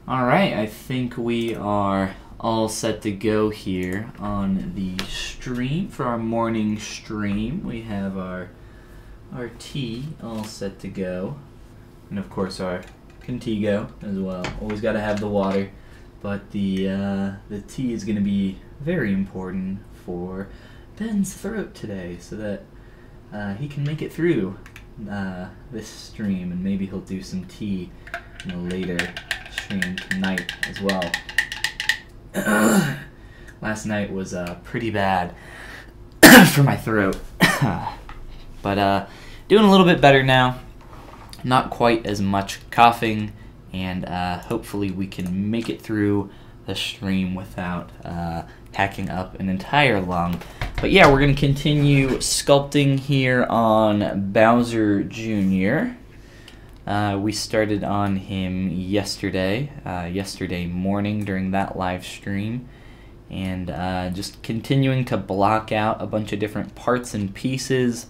Alright, I think we are all set to go here on the stream for our morning stream. We have our tea all set to go, and of course our Contigo as well. Always got to have the water, but the tea is going to be very important for Ben's throat today, so that he can make it through this stream, and maybe he'll do some tea in a later stream tonight as well. Last night was pretty bad for my throat, but doing a little bit better now. Not quite as much coughing, and hopefully we can make it through the stream without packing up an entire lung. But yeah, we're going to continue sculpting here on Bowser Jr. We started on him yesterday morning during that live stream, and just continuing to block out a bunch of different parts and pieces,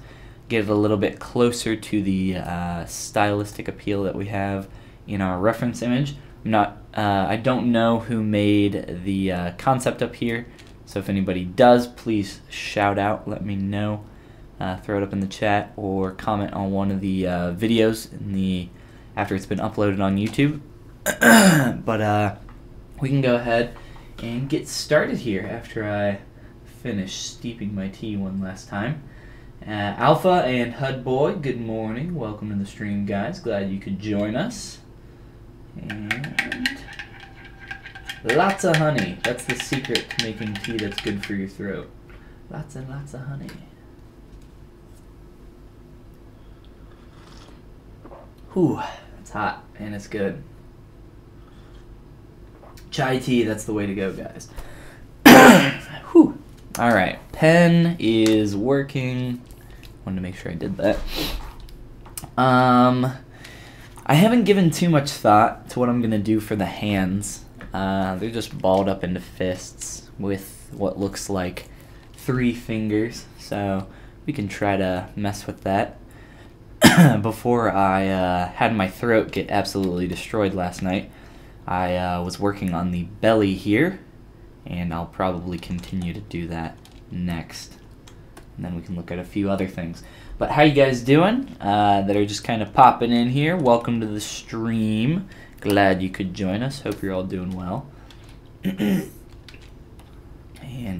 get it a little bit closer to the stylistic appeal that we have in our reference image. I don't know who made the concept up here, so if anybody does, please shout out, let me know. Throw it up in the chat or comment on one of the videos after it's been uploaded on YouTube. But we can go ahead and get started here after I finish steeping my tea one last time. Alpha and HUD Boy, good morning. Welcome to the stream, guys. Glad you could join us. And lots of honey. That's the secret to making tea that's good for your throat. Lots and lots of honey. Whew, it's hot and it's good. Chai tea, that's the way to go, guys. Whew. Alright, pen is working. Wanted to make sure I did that. I haven't given too much thought to what I'm going to do for the hands. They're just balled up into fists with what looks like 3 fingers, so we can try to mess with that. Before I had my throat get absolutely destroyed last night, I was working on the belly here, and I'll probably continue to do that next. And then we can look at a few other things. But how you guys doing that are just kind of popping in here? Welcome to the stream. Glad you could join us. Hope you're all doing well. And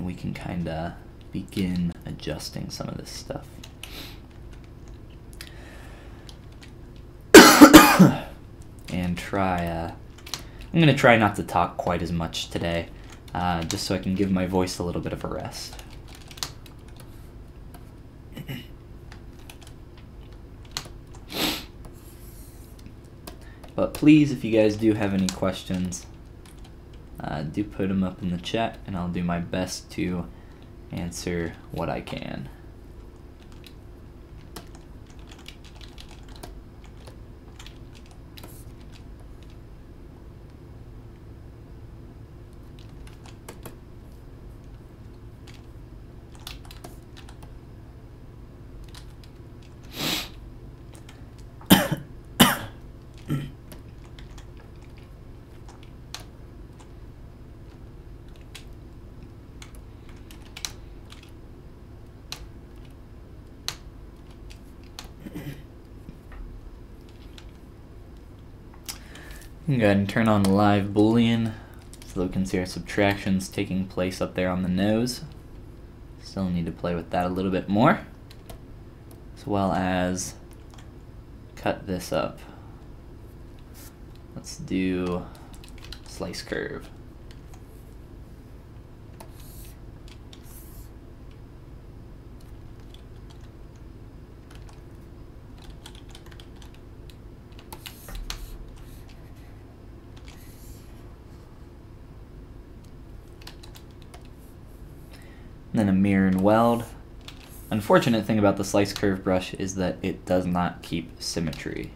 we can kind of begin adjusting some of this stuff. And I'm going to try not to talk quite as much today, just so I can give my voice a little bit of a rest. But please, if you guys do have any questions, do put them up in the chat, and I'll do my best to answer what I can. We can go ahead and turn on live Boolean so that we can see our subtractions taking place up there on the nose. Still need to play with that a little bit more, as well as cut this up. Let's do slice curve. Then a mirror and weld. Unfortunate thing about the slice curve brush is that it does not keep symmetry.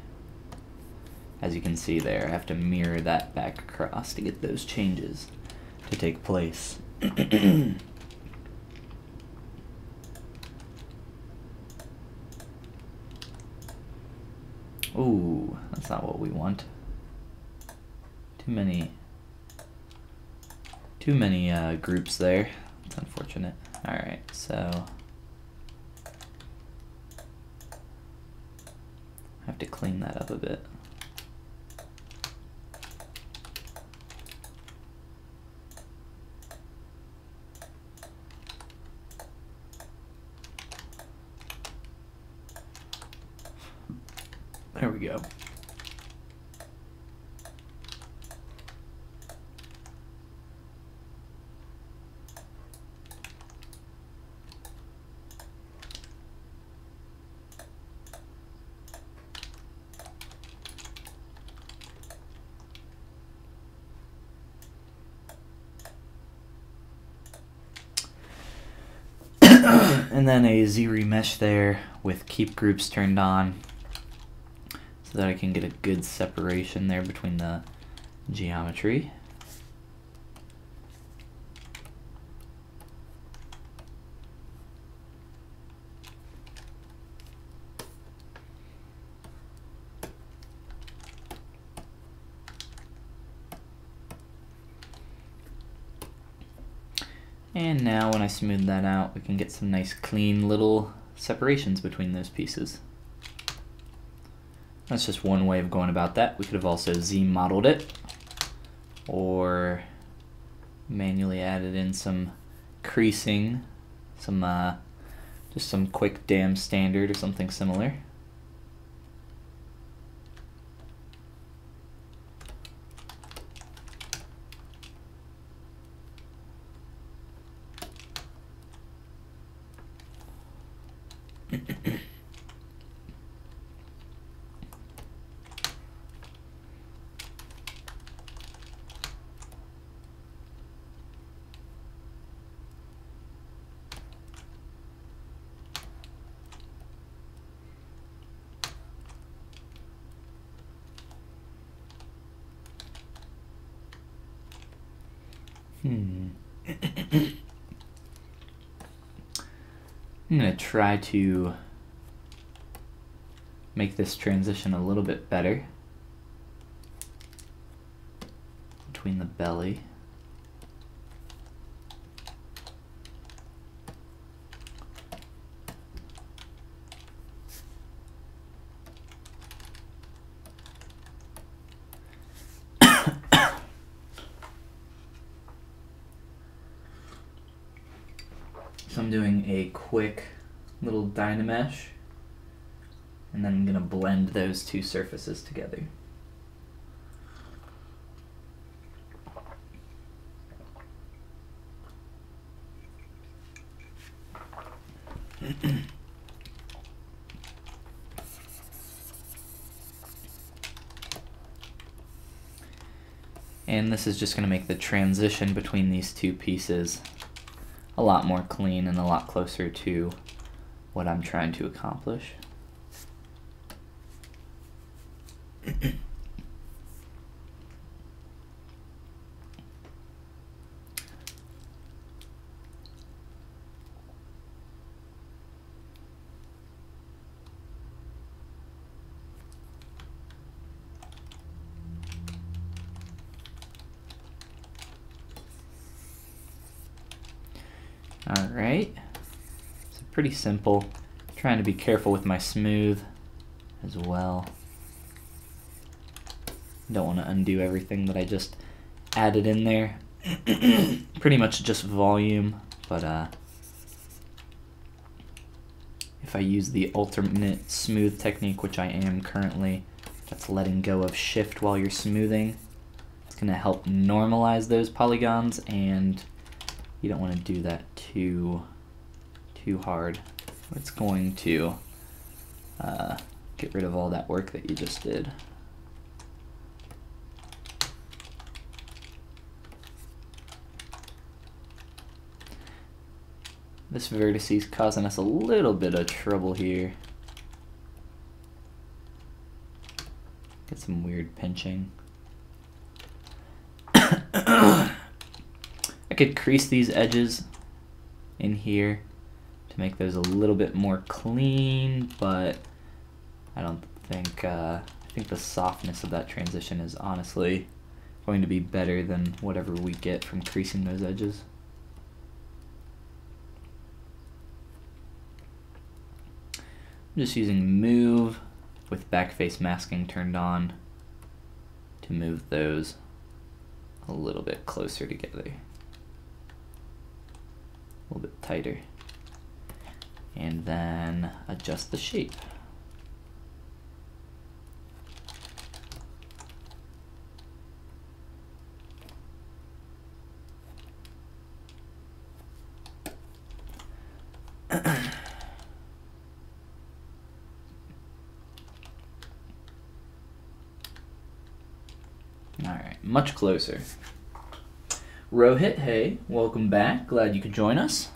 As you can see there, I have to mirror that back across to get those changes to take place. Ooh, that's not what we want. too many groups there. It's unfortunate. All right, so I have to clean that up a bit. There we go. And then a Z-remesh there with keep groups turned on so that I can get a good separation there between the geometry. And now when I smooth that out, we can get some nice clean little separations between those pieces. That's just one way of going about that. We could have also Z-modeled it or manually added in some creasing, just some quick dam standard or something similar. I'm going to try to make this transition a little bit better between the belly. So I'm doing a quick little Dynamesh, and then I'm going to blend those two surfaces together. And this is just going to make the transition between these two pieces a lot more clean and a lot closer to what I'm trying to accomplish. Alright, so pretty simple. Trying to be careful with my smooth as well. Don't want to undo everything that I just added in there. Pretty much just volume, but if I use the alternate smooth technique, which I am currently, that's letting go of shift while you're smoothing, it's going to help normalize those polygons, and you don't want to do that too hard. It's going to get rid of all that work that you just did. This vertice is causing us a little bit of trouble here. Get some weird pinching. I could crease these edges in here to make those a little bit more clean, but I don't think, I think the softness of that transition is honestly going to be better than whatever we get from creasing those edges. I'm just using move with backface masking turned on to move those a little bit closer together, a little bit tighter, and then adjust the shape. Alright, much closer. Rohit, hey, welcome back. Glad you could join us.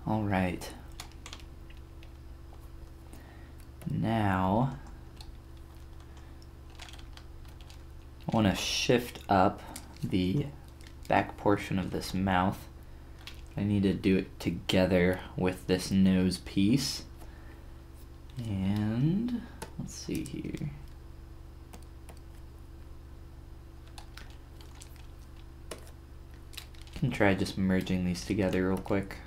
Alright. Now, I want to shift up the back portion of this mouth. I need to do it together with this nose piece. And let's see here. I can try just merging these together real quick.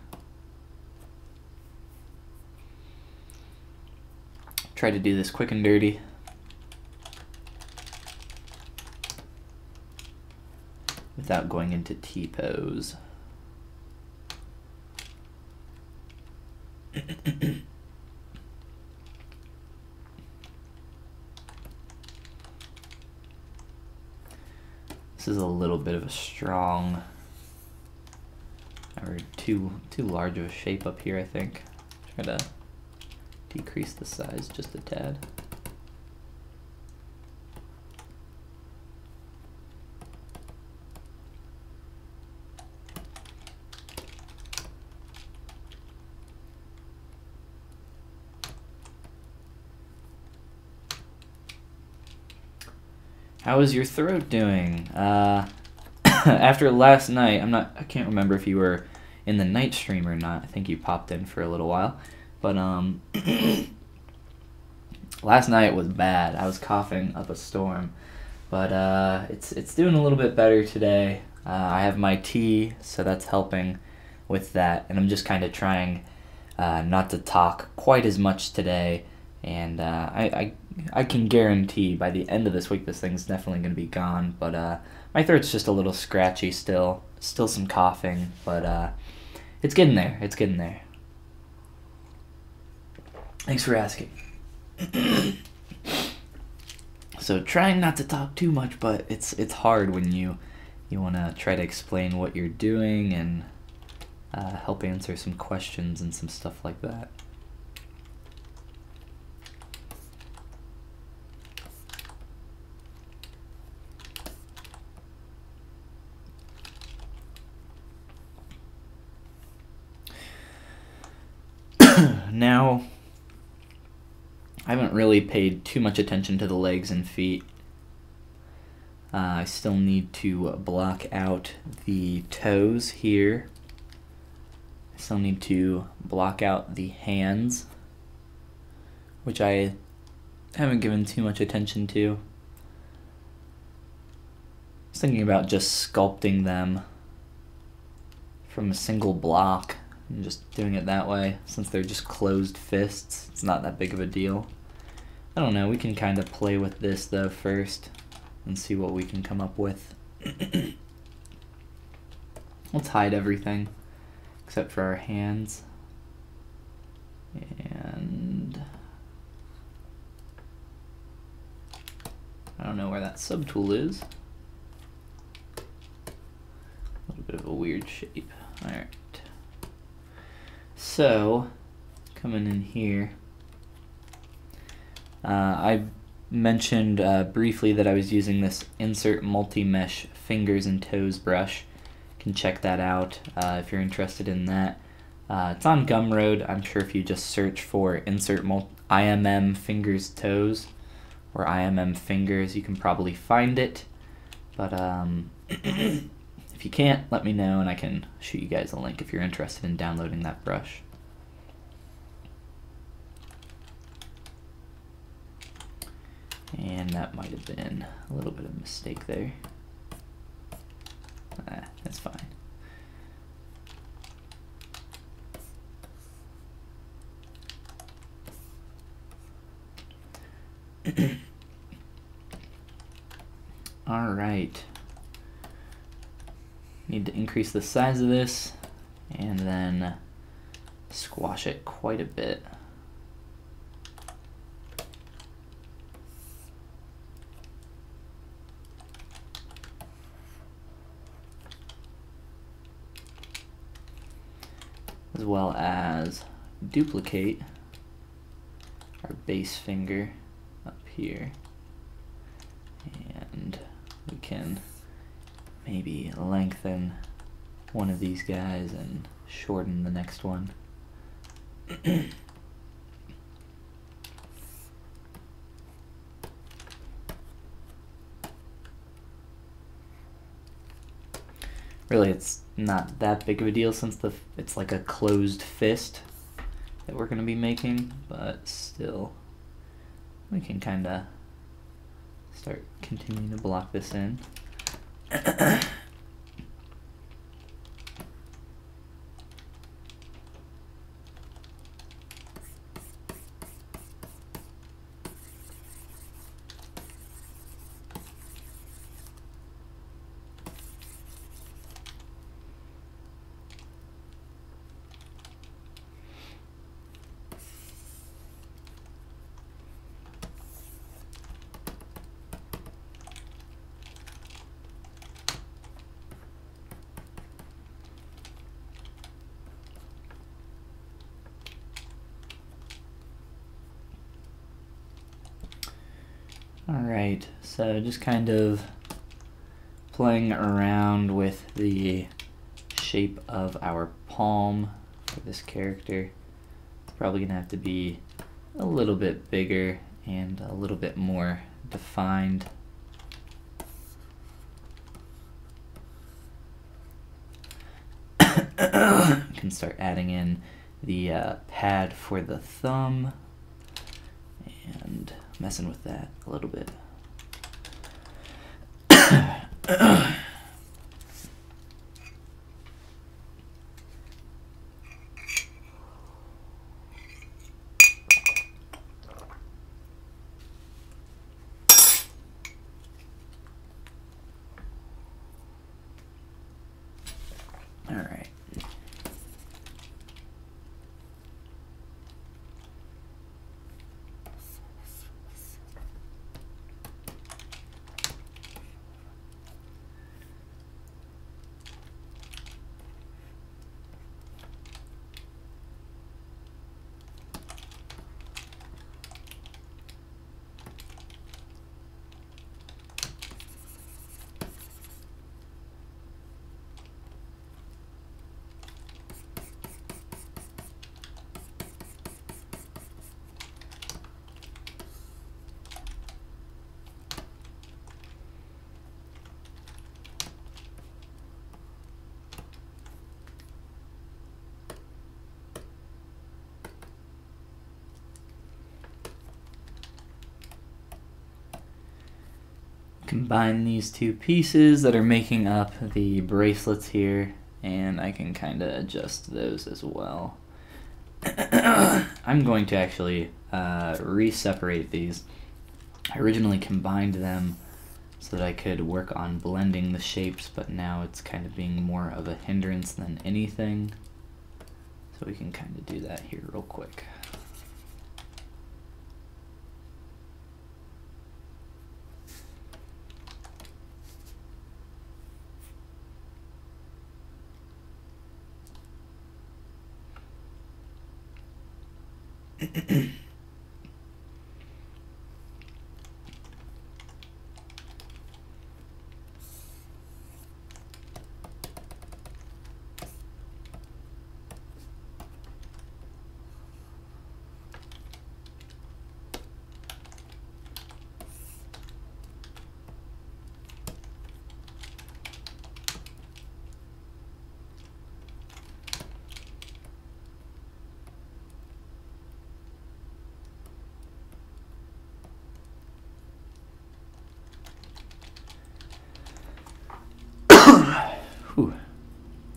Try to do this quick and dirty. Without going into T-pose. This is a little bit of a strong, or too large of a shape up here, I think. Try to decrease the size just a tad. How is your throat doing? After last night, I can't remember if you were in the night stream or not. I think you popped in for a little while. But last night was bad. I was coughing up a storm. But it's doing a little bit better today. I have my tea, so that's helping with that. And I'm just kind of trying not to talk quite as much today. And I can guarantee by the end of this week this thing's definitely going to be gone. But my throat's just a little scratchy still. Still some coughing, but it's getting there. It's getting there. Thanks for asking. So trying not to talk too much, but it's hard when you want to try to explain what you're doing and help answer some questions and some stuff like that. Now, I haven't really paid too much attention to the legs and feet. I still need to block out the toes here. I still need to block out the hands, which I haven't given too much attention to. I was thinking about just sculpting them from a single block. And just doing it that way, since they're just closed fists, it's not that big of a deal. I don't know, we can kind of play with this though first and see what we can come up with. Let's hide everything except for our hands. And I don't know where that subtool is. A little bit of a weird shape. Alright. So, coming in here, I mentioned briefly that I was using this Insert Multi-Mesh Fingers and Toes brush. You can check that out if you're interested in that. It's on Gumroad. I'm sure if you just search for IMM Fingers Toes or IMM Fingers, you can probably find it. But if If you can't, let me know and I can shoot you guys a link if you're interested in downloading that brush. And that might have been a little bit of a mistake there. That's fine. All right. Need to increase the size of this and then squash it quite a bit. As well as duplicate our base finger up here, and we can maybe lengthen one of these guys and shorten the next one. Really, it's not that big of a deal since it's like a closed fist that we're going to be making, but still, we can kind of start continuing to block this in. Alright, so just kind of playing around with the shape of our palm for this character. It's probably going to have to be a little bit bigger and a little bit more defined. You can start adding in the pad for the thumb and messing with that a little bit. All right. Combine these two pieces that are making up the bracelets here, and I can kind of adjust those as well. I'm going to actually re-separate these. I originally combined them so that I could work on blending the shapes, but now it's kind of being more of a hindrance than anything. So we can kind of do that here real quick.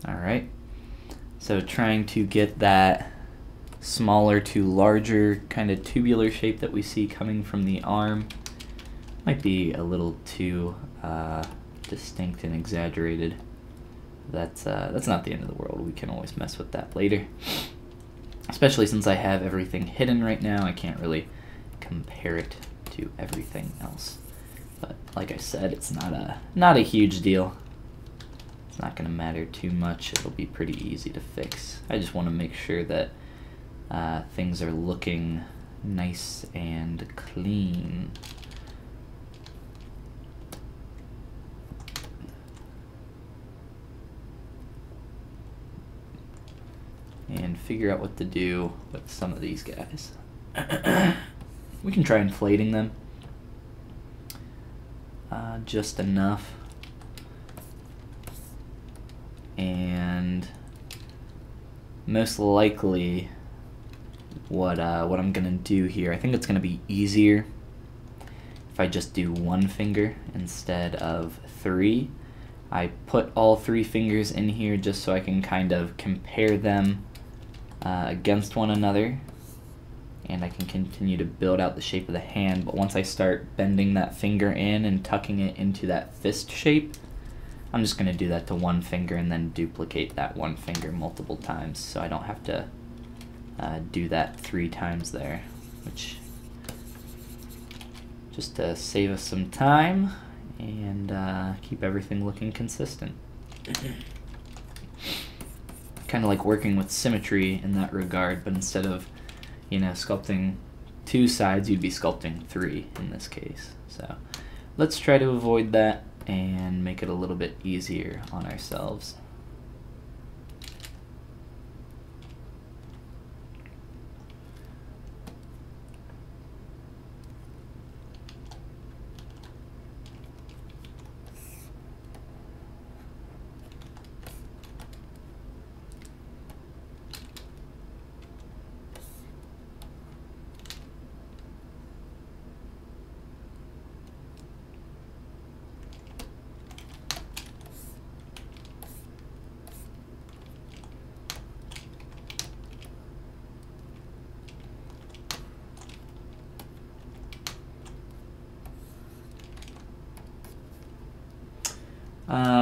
Alright, so trying to get that smaller to larger kind of tubular shape that we see coming from the arm. Might be a little too distinct and exaggerated. That's not the end of the world. We can always mess with that later. Especially since I have everything hidden right now, I can't really compare it to everything else. But like I said, it's not a huge deal. It's not going to matter too much. It'll be pretty easy to fix. I just want to make sure that things are looking nice and clean. And figure out what to do with some of these guys. We can try inflating them just enough, and most likely what I'm gonna do here, I think it's gonna be easier if I just do one finger instead of 3. I put all 3 fingers in here just so I can kind of compare them against one another, and I can continue to build out the shape of the hand. But once I start bending that finger in and tucking it into that fist shape, I'm just going to do that to one finger and then duplicate that one finger multiple times, so I don't have to do that 3 times there, which just to save us some time and keep everything looking consistent. Kind of like working with symmetry in that regard, but instead of, you know, sculpting 2 sides, you'd be sculpting 3 in this case. So let's try to avoid that and make it a little bit easier on ourselves.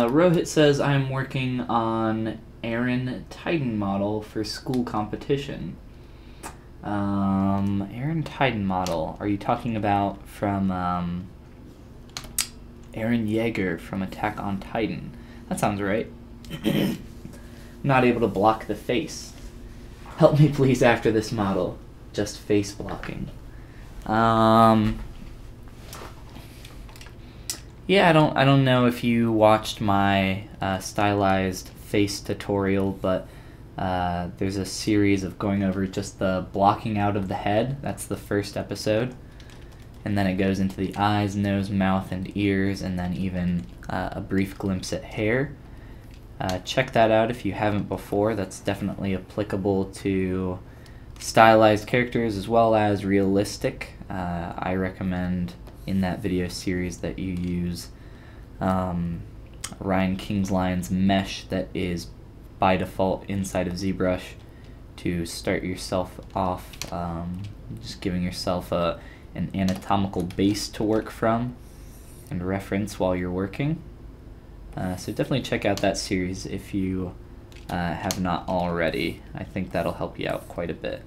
Rohit says, I'm working on Aaron Titan model for school competition. Aaron Titan model, are you talking about from Aaron Yeager from Attack on Titan? That sounds right. Not able to block the face. Help me please after this model. Just face blocking. Yeah, I don't know if you watched my stylized face tutorial, but there's a series of going over just the blocking out of the head. That's the first episode. And then it goes into the eyes, nose, mouth, and ears, and then even a brief glimpse at hair. Check that out if you haven't before. That's definitely applicable to stylized characters as well as realistic. I recommend in that video series that you use Ryan Kingslion's mesh that is by default inside of ZBrush to start yourself off, just giving yourself an anatomical base to work from and reference while you're working. So definitely check out that series if you have not already. I think that'll help you out quite a bit.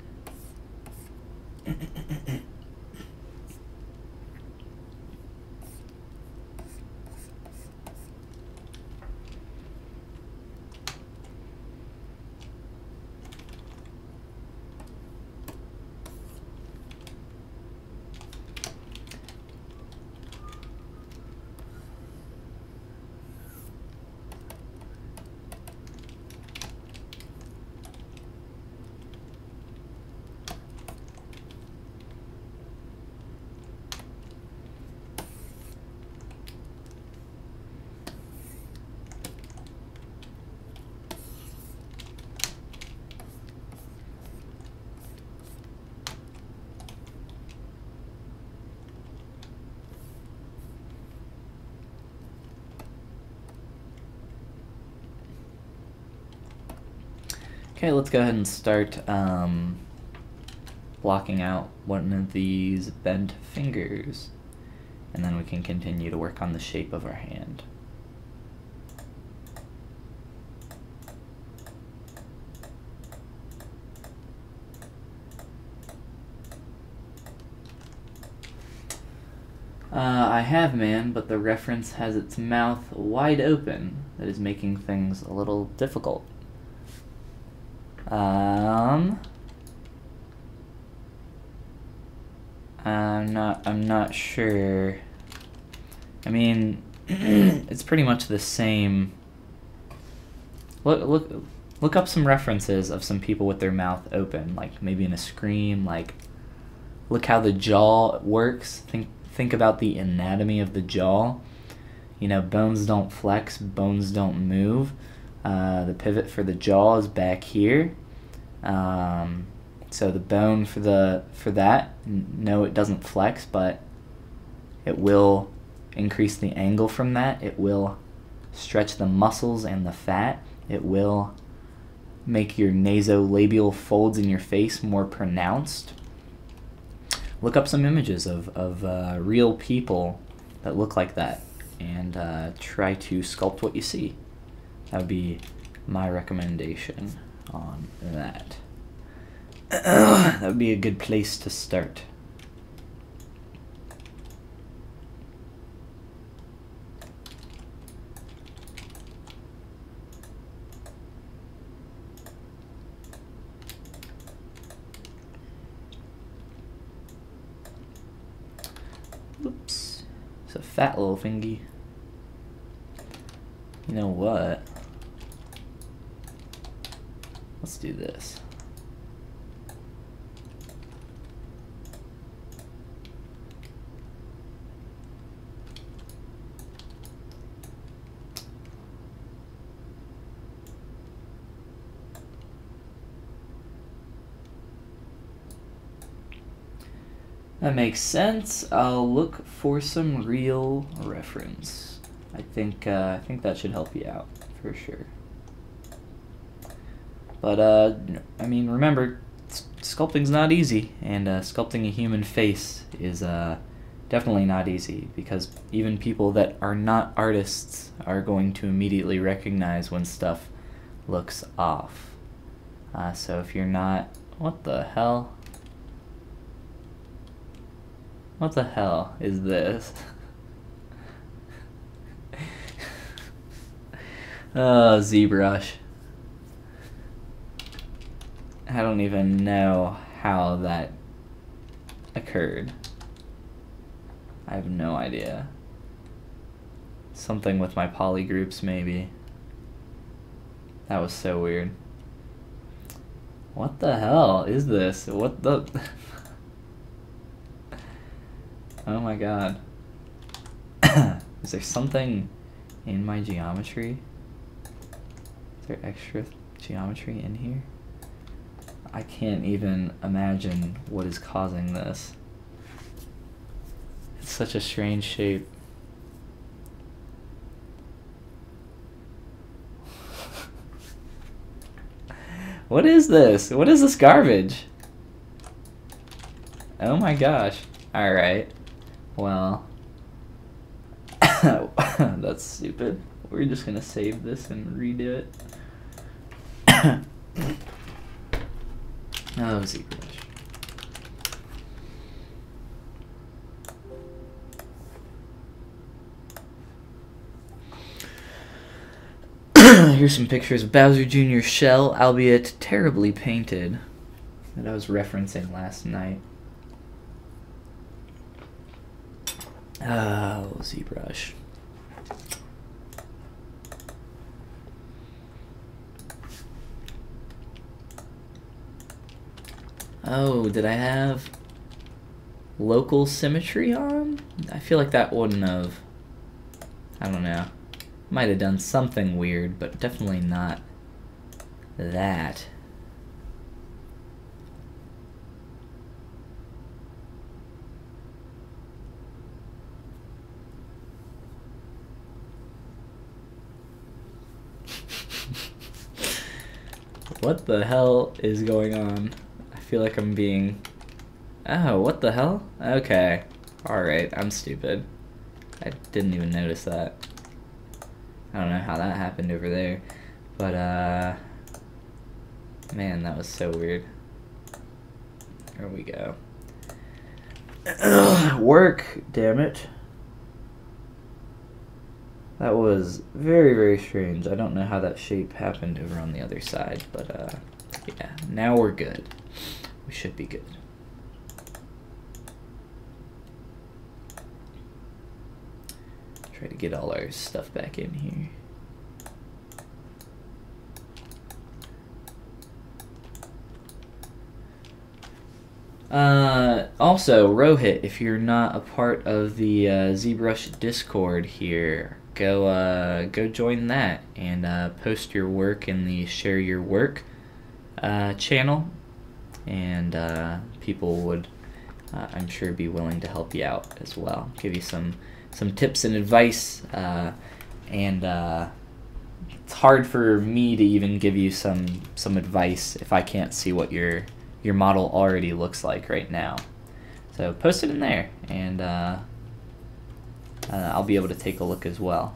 Okay, let's go ahead and start blocking out one of these bent fingers, and then we can continue to work on the shape of our hand. I have, man, but the reference has its mouth wide open. That is making things a little difficult. I'm not sure. I mean, it's pretty much the same. Look up some references of some people with their mouth open, like maybe in a scream. Like, look how the jaw works. Think about the anatomy of the jaw. You know, bones don't flex, bones don't move. The pivot for the jaw is back here. So the bone for that, no, it doesn't flex, but it will increase the angle from that. It will stretch the muscles and the fat. It will make your nasolabial folds in your face more pronounced. Look up some images of real people that look like that, and try to sculpt what you see. That would be my recommendation on that. That would be a good place to start. Oops, it's a fat little thingy. You know what? Let's do this. That makes sense. I'll look for some real reference. I think that should help you out for sure. But I mean, remember, sculpting's not easy, and sculpting a human face is definitely not easy, because even people that are not artists are going to immediately recognize when stuff looks off. So if you're not, what the hell? What the hell is this? Oh, ZBrush. I don't even know how that occurred. I have no idea. Something with my poly groups, maybe. That was so weird. What the hell is this? What the... Oh my god. Is there something in my geometry? Is there extra geometry in here? I can't even imagine what is causing this. It's such a strange shape. What is this? What is this garbage? Oh my gosh. Alright. Well, that's stupid. We're just gonna save this and redo it. Oh, ZBrush. Here's some pictures of Bowser Jr.'s shell, albeit terribly painted, that I was referencing last night. Oh, ZBrush. Oh, did I have local symmetry on? I feel like that wouldn't have. I don't know. Might have done something weird, but definitely not that. What the hell is going on? I feel like I'm being... Oh, what the hell? Okay. Alright, I'm stupid. I didn't even notice that. I don't know how that happened over there. But, man, that was so weird. There we go. Work, damn it. That was very, very strange. I don't know how that shape happened over on the other side, but yeah, now we're good. We should be good. Try to get all our stuff back in here. Also, Rohit, if you're not a part of the ZBrush Discord here, go join that and post your work in the Share Your Work channel, and people would, I'm sure, be willing to help you out as well. Give you some tips and advice, and it's hard for me to even give you some advice if I can't see what your model already looks like right now. So post it in there, and I'll be able to take a look as well.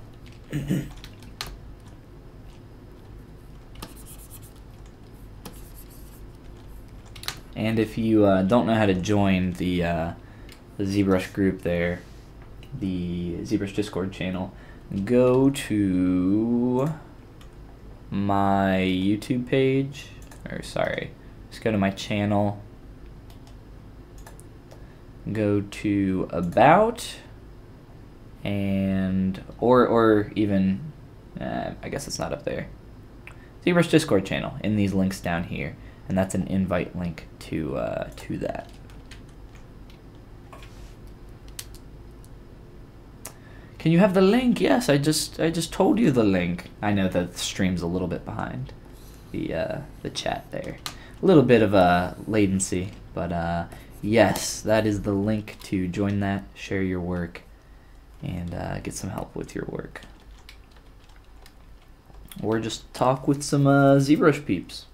And if you don't know how to join the ZBrush group there, the ZBrush Discord channel, go to my YouTube page, or sorry, just go to my channel, go to About, and or even I guess it's not up there, ZBrush Discord channel, in these links down here, and that's an invite link to that. Can you have the link? Yes, I just told you the link. I know that the stream's a little bit behind the chat there. A little bit of a latency, but yes, that is the link to join that, share your work, and get some help with your work. Or just talk with some ZBrush peeps.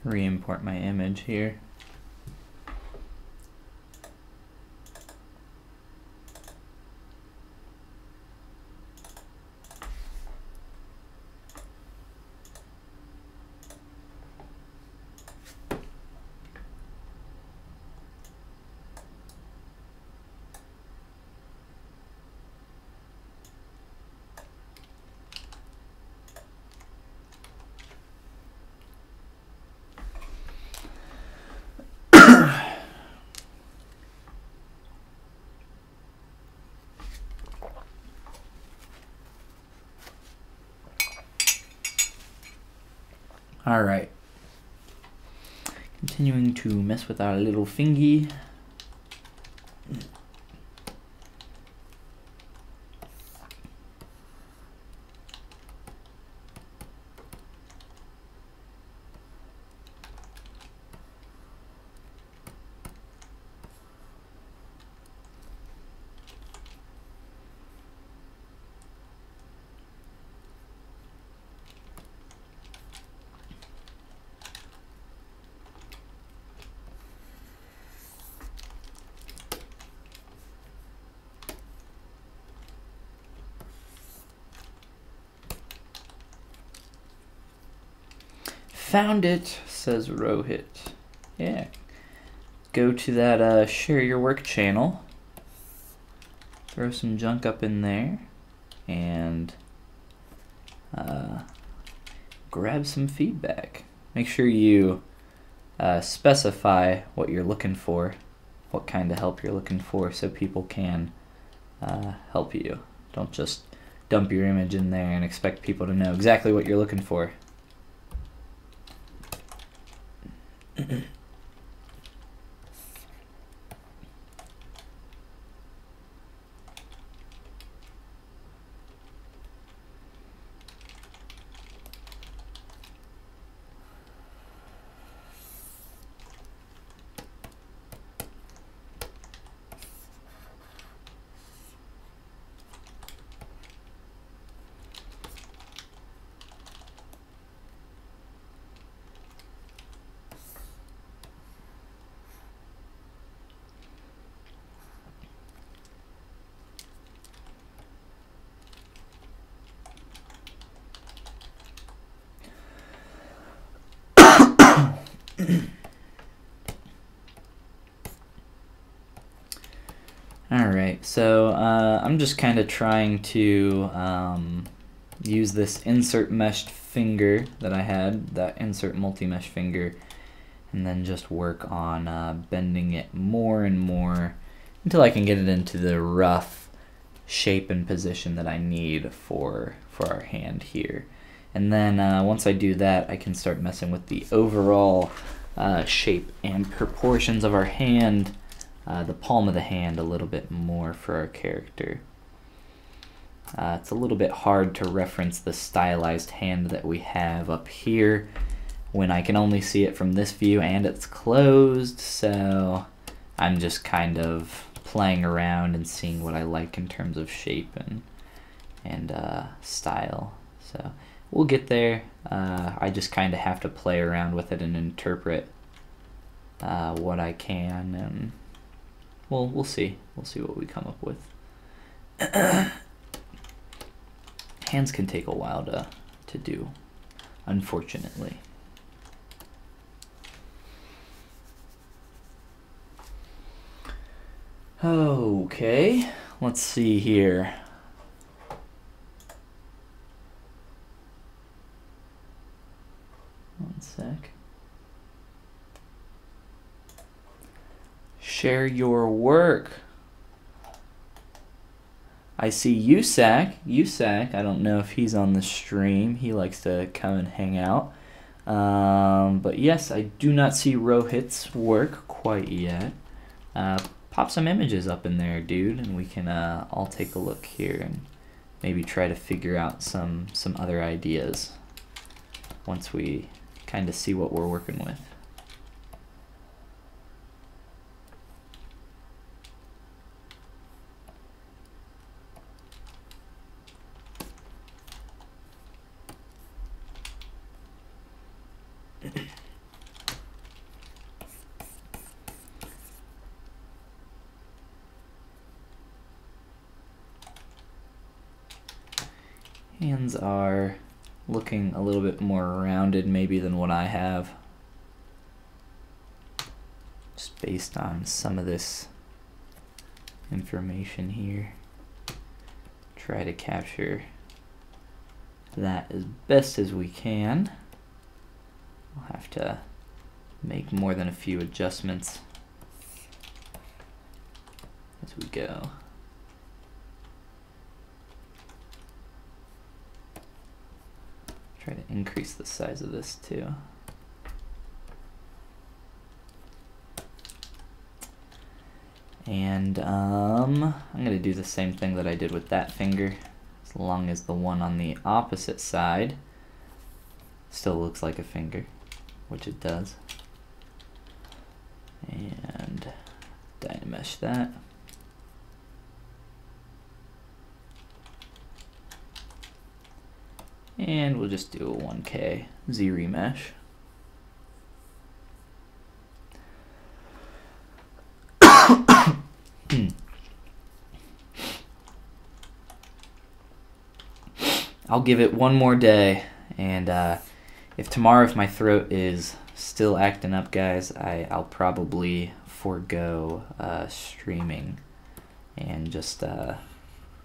Re-import my image here. All right. Continuing to mess with our little fingy. Found it, says Rohit. Yeah. Go to that share your work channel. Throw some junk up in there. And grab some feedback. Make sure you specify what you're looking for, what kind of help you're looking for, so people can help you. Don't just dump your image in there and expect people to know exactly what you're looking for. Alright, so I'm just kind of trying to use this insert meshed finger that I had, that insert multi-mesh finger, and then just work on bending it more and more until I can get it into the rough shape and position that I need for our hand here. And then once I do that, I can start messing with the overall shape and proportions of our hand, the palm of the hand, a little bit more for our character. It's a little bit hard to reference the stylized hand that we have up here when I can only see it from this view and it's closed, so I'm just kind of playing around and seeing what I like in terms of shape and style. So we'll get there. I just kind of have to play around with it and interpret what I can, and we'll see. We'll see what we come up with. Hands can take a while to do, unfortunately. Okay, let's see here. One sec. Share your work. I see Usac. I don't know if he's on the stream. He likes to come and hang out. But yes, I do not see Rohit's work quite yet. Pop some images up in there, dude, and we can all take a look here and maybe try to figure out some other ideas once we kind of see what we're working with. Hands are looking a little bit more rounded maybe than what I have, just based on some of this information here. Try to capture that as best as we can. We'll have to make more than a few adjustments as we go. Try to increase the size of this too. And I'm gonna do the same thing that I did with that finger, as long as the one on the opposite side still looks like a finger, which it does. And Dynamesh that. And we'll just do a 1K ZBrush. I'll give it one more day, and if tomorrow, if my throat is still acting up, guys, I'll probably forego streaming and just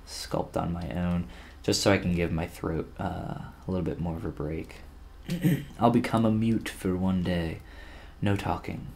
sculpt on my own, just so I can give my throat a little bit more of a break. I'll become a mute for one day. No talking.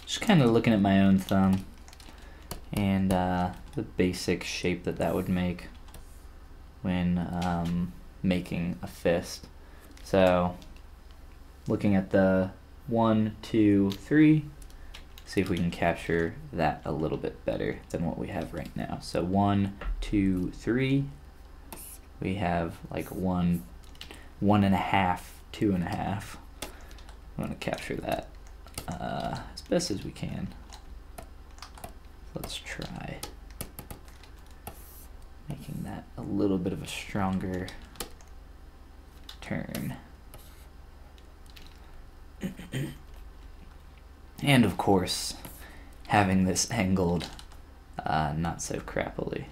Just kind of looking at my own thumb and the basic shape that would make when making a fist. So looking at the 1, 2, 3, see if we can capture that a little bit better than what we have right now. So 1, 2, 3, we have like 1, 1.5, 2.5. I want to capture that as best as we can. Let's try making that a little bit of a stronger turn. And of course, having this angled not so crappily.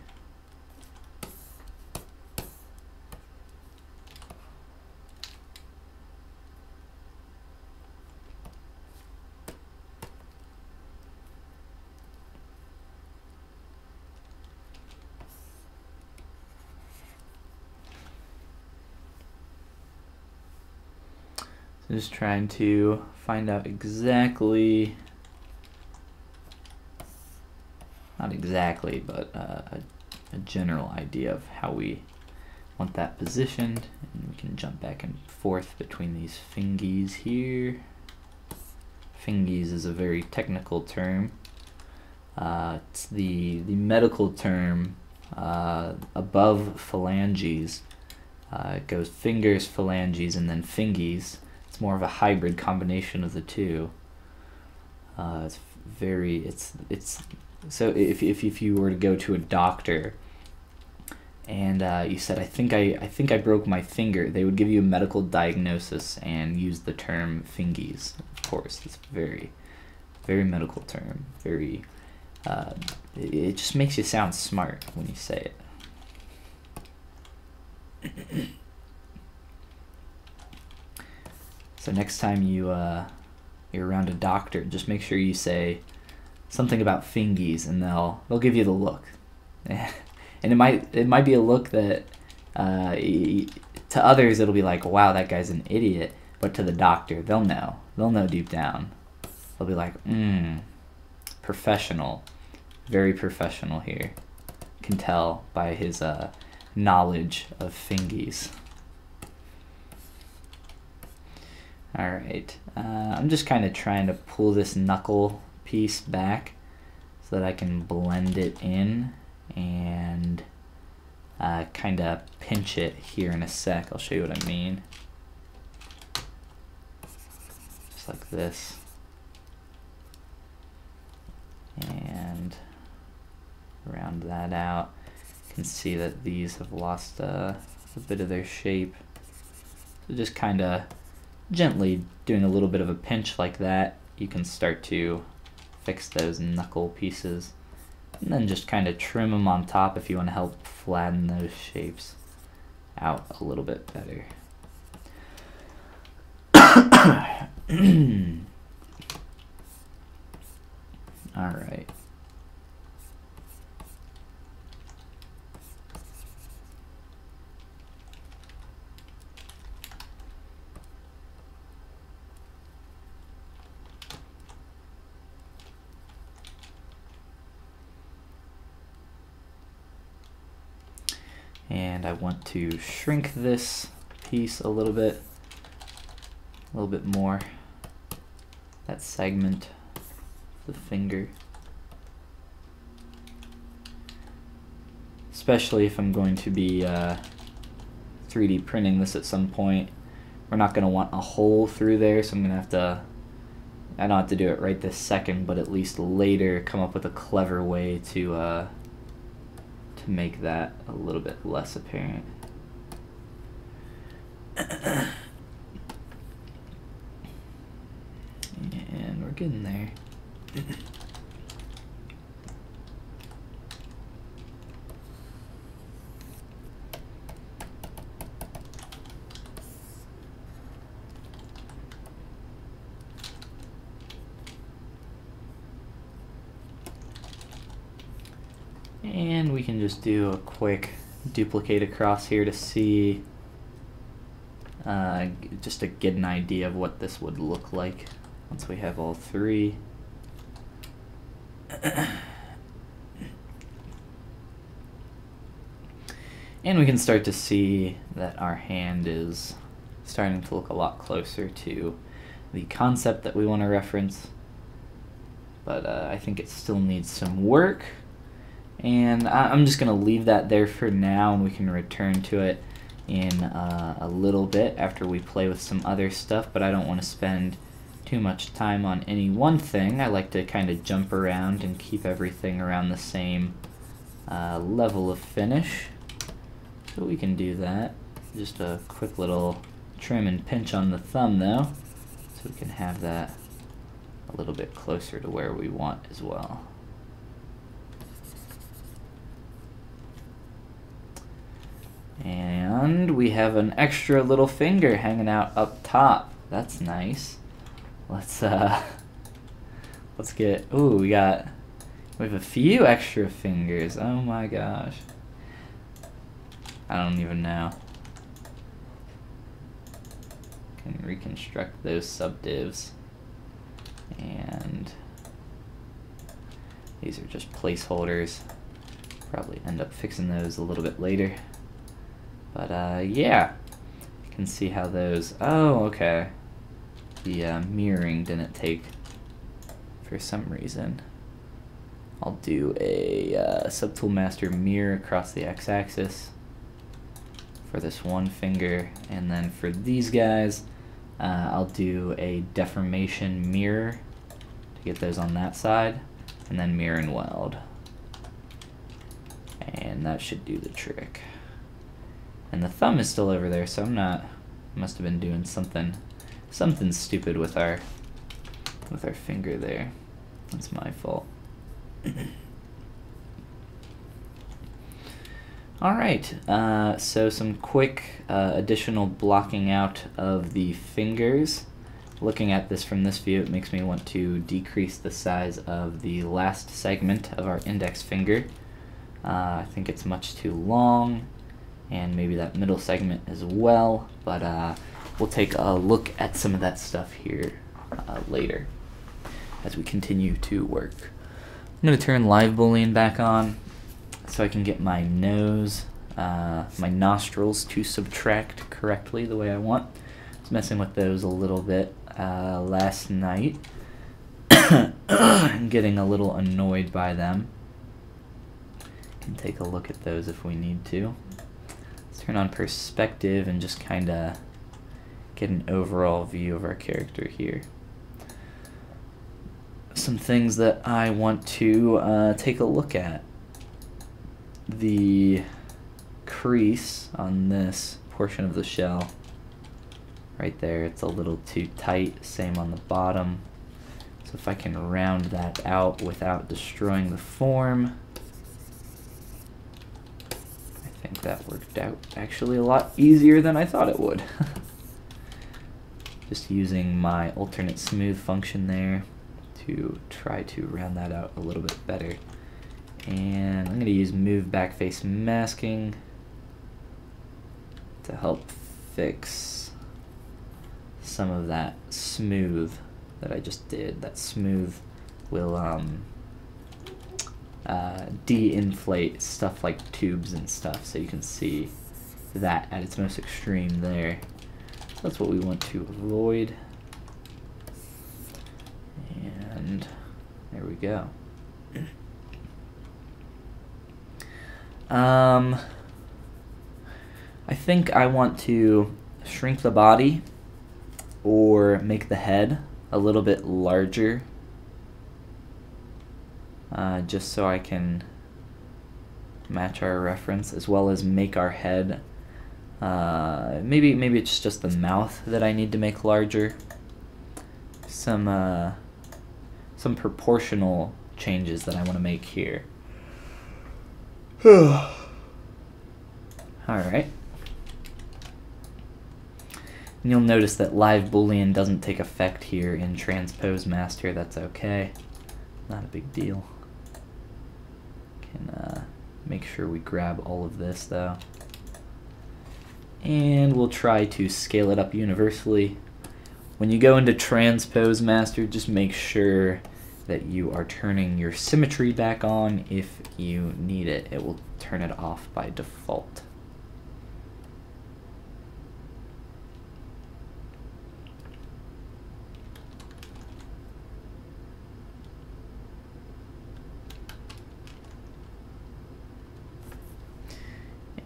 Just trying to find out exactly, not exactly, but a general idea of how we want that positioned. And we can jump back and forth between these fingies here. Fingies is a very technical term. It's the medical term above phalanges. It goes fingers, phalanges, and then fingies. It's more of a hybrid combination of the two. It's so if you were to go to a doctor and you said, I think I broke my finger, they would give you a medical diagnosis and use the term fingies. Of course, it's very, very medical term. Very, it just makes you sound smart when you say it. So next time you're around a doctor, just make sure you say something about fingies, and they'll give you the look. And it might be a look that to others it'll be like, wow, that guy's an idiot, but to the doctor, they'll know deep down. They'll be like, professional, very professional here. can tell by his knowledge of fingies. Alright, I'm just kind of trying to pull this knuckle piece back so that I can blend it in and kind of pinch it here in a sec. I'll show you what I mean. Just like this. And round that out. You can see that these have lost a bit of their shape. So just kind of gently doing a little bit of a pinch like that, you can start to fix those knuckle pieces. And then just kind of trim them on top if you want to help flatten those shapes out a little bit better. All right. And I want to shrink this piece a little bit more, that segment, the finger. Especially if I'm going to be 3D printing this at some point. We're not going to want a hole through there, so I'm going to have to, I don't have to do it right this second, but at least later come up with a clever way to make that a little bit less apparent. And we're getting there. And we can just do a quick duplicate across here to see, just to get an idea of what this would look like once we have all three. And we can start to see that our hand is starting to look a lot closer to the concept that we want to reference. But I think it still needs some work. And I'm just going to leave that there for now, and we can return to it in a little bit after we play with some other stuff, but I don't want to spend too much time on any one thing. I like to kind of jump around and keep everything around the same level of finish. So we can do that. Just a quick little trim and pinch on the thumb though, so we can have that a little bit closer to where we want as well. And we have an extra little finger hanging out up top. That's nice. Let's get, ooh, we have a few extra fingers. Oh my gosh. I don't even know. Can reconstruct those subdivs. And these are just placeholders. Probably end up fixing those a little bit later. But yeah, you can see how those, oh, okay. The mirroring didn't take for some reason. I'll do a Subtool Master mirror across the x-axis for this one finger, and then for these guys, I'll do a deformation mirror to get those on that side, and then mirror and weld. And that should do the trick. And the thumb is still over there, so I'm not, must have been doing something stupid with our finger there. That's my fault. Alright, so some quick additional blocking out of the fingers. Looking at this from this view, it makes me want to decrease the size of the last segment of our index finger. I think it's much too long, and maybe that middle segment as well, but we'll take a look at some of that stuff here later as we continue to work. I'm going to turn live boolean back on, so I can get my nose, my nostrils to subtract correctly the way I want. I was messing with those a little bit last night and getting a little annoyed by them. Can take a look at those if we need to. Let's turn on perspective and just kind of get an overall view of our character here. Some things that I want to take a look at. The crease on this portion of the shell right there, it's a little too tight. Same on the bottom. So if I can round that out without destroying the form, I think that worked out actually a lot easier than I thought it would. Just using my alternate smooth function there to try to round that out a little bit better. And I'm going to use move backface masking to help fix some of that smooth that I just did. That smooth will de-inflate stuff like tubes and stuff, so you can see that at its most extreme there. So that's what we want to avoid. And there we go. I think I want to shrink the body or make the head a little bit larger, just so I can match our reference, as well as make our head, maybe it's just the mouth that I need to make larger. Some proportional changes that I want to make here. Alright. And you'll notice that live boolean doesn't take effect here in transpose master. That's okay. Not a big deal. Can make sure we grab all of this though. And we'll try to scale it up universally. When you go into transpose master, just make sure that you are turning your symmetry back on. If you need it, it will turn it off by default.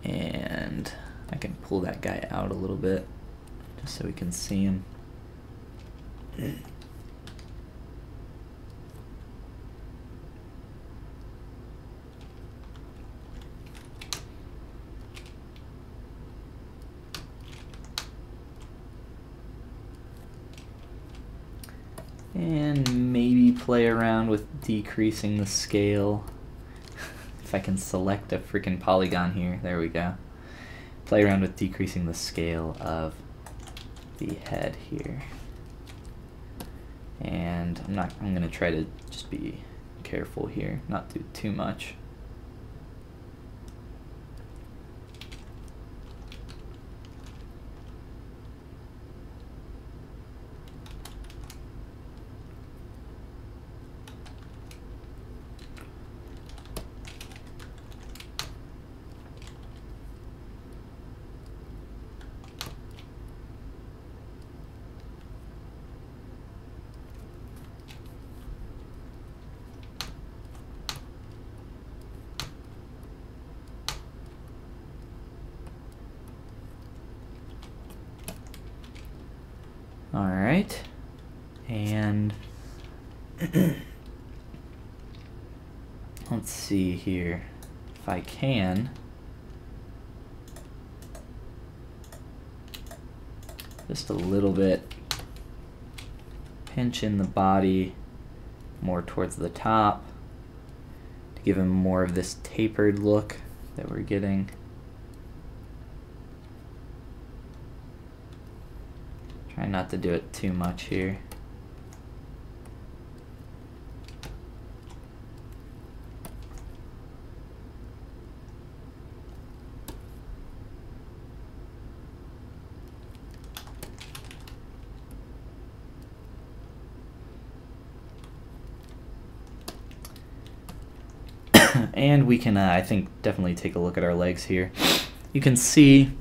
And I can pull that guy out a little bit just so we can see him. And maybe play around with decreasing the scale. If I can select a freaking polygon here, there we go. Play around with decreasing the scale of the head here. And I'm gonna try to just be careful here, not do too much. Alright, and let's see here, if I can, just a little bit, pinch in the body more towards the top to give him more of this tapered look that we're getting. Try not to do it too much here. And we can, I think, definitely take a look at our legs here. You can see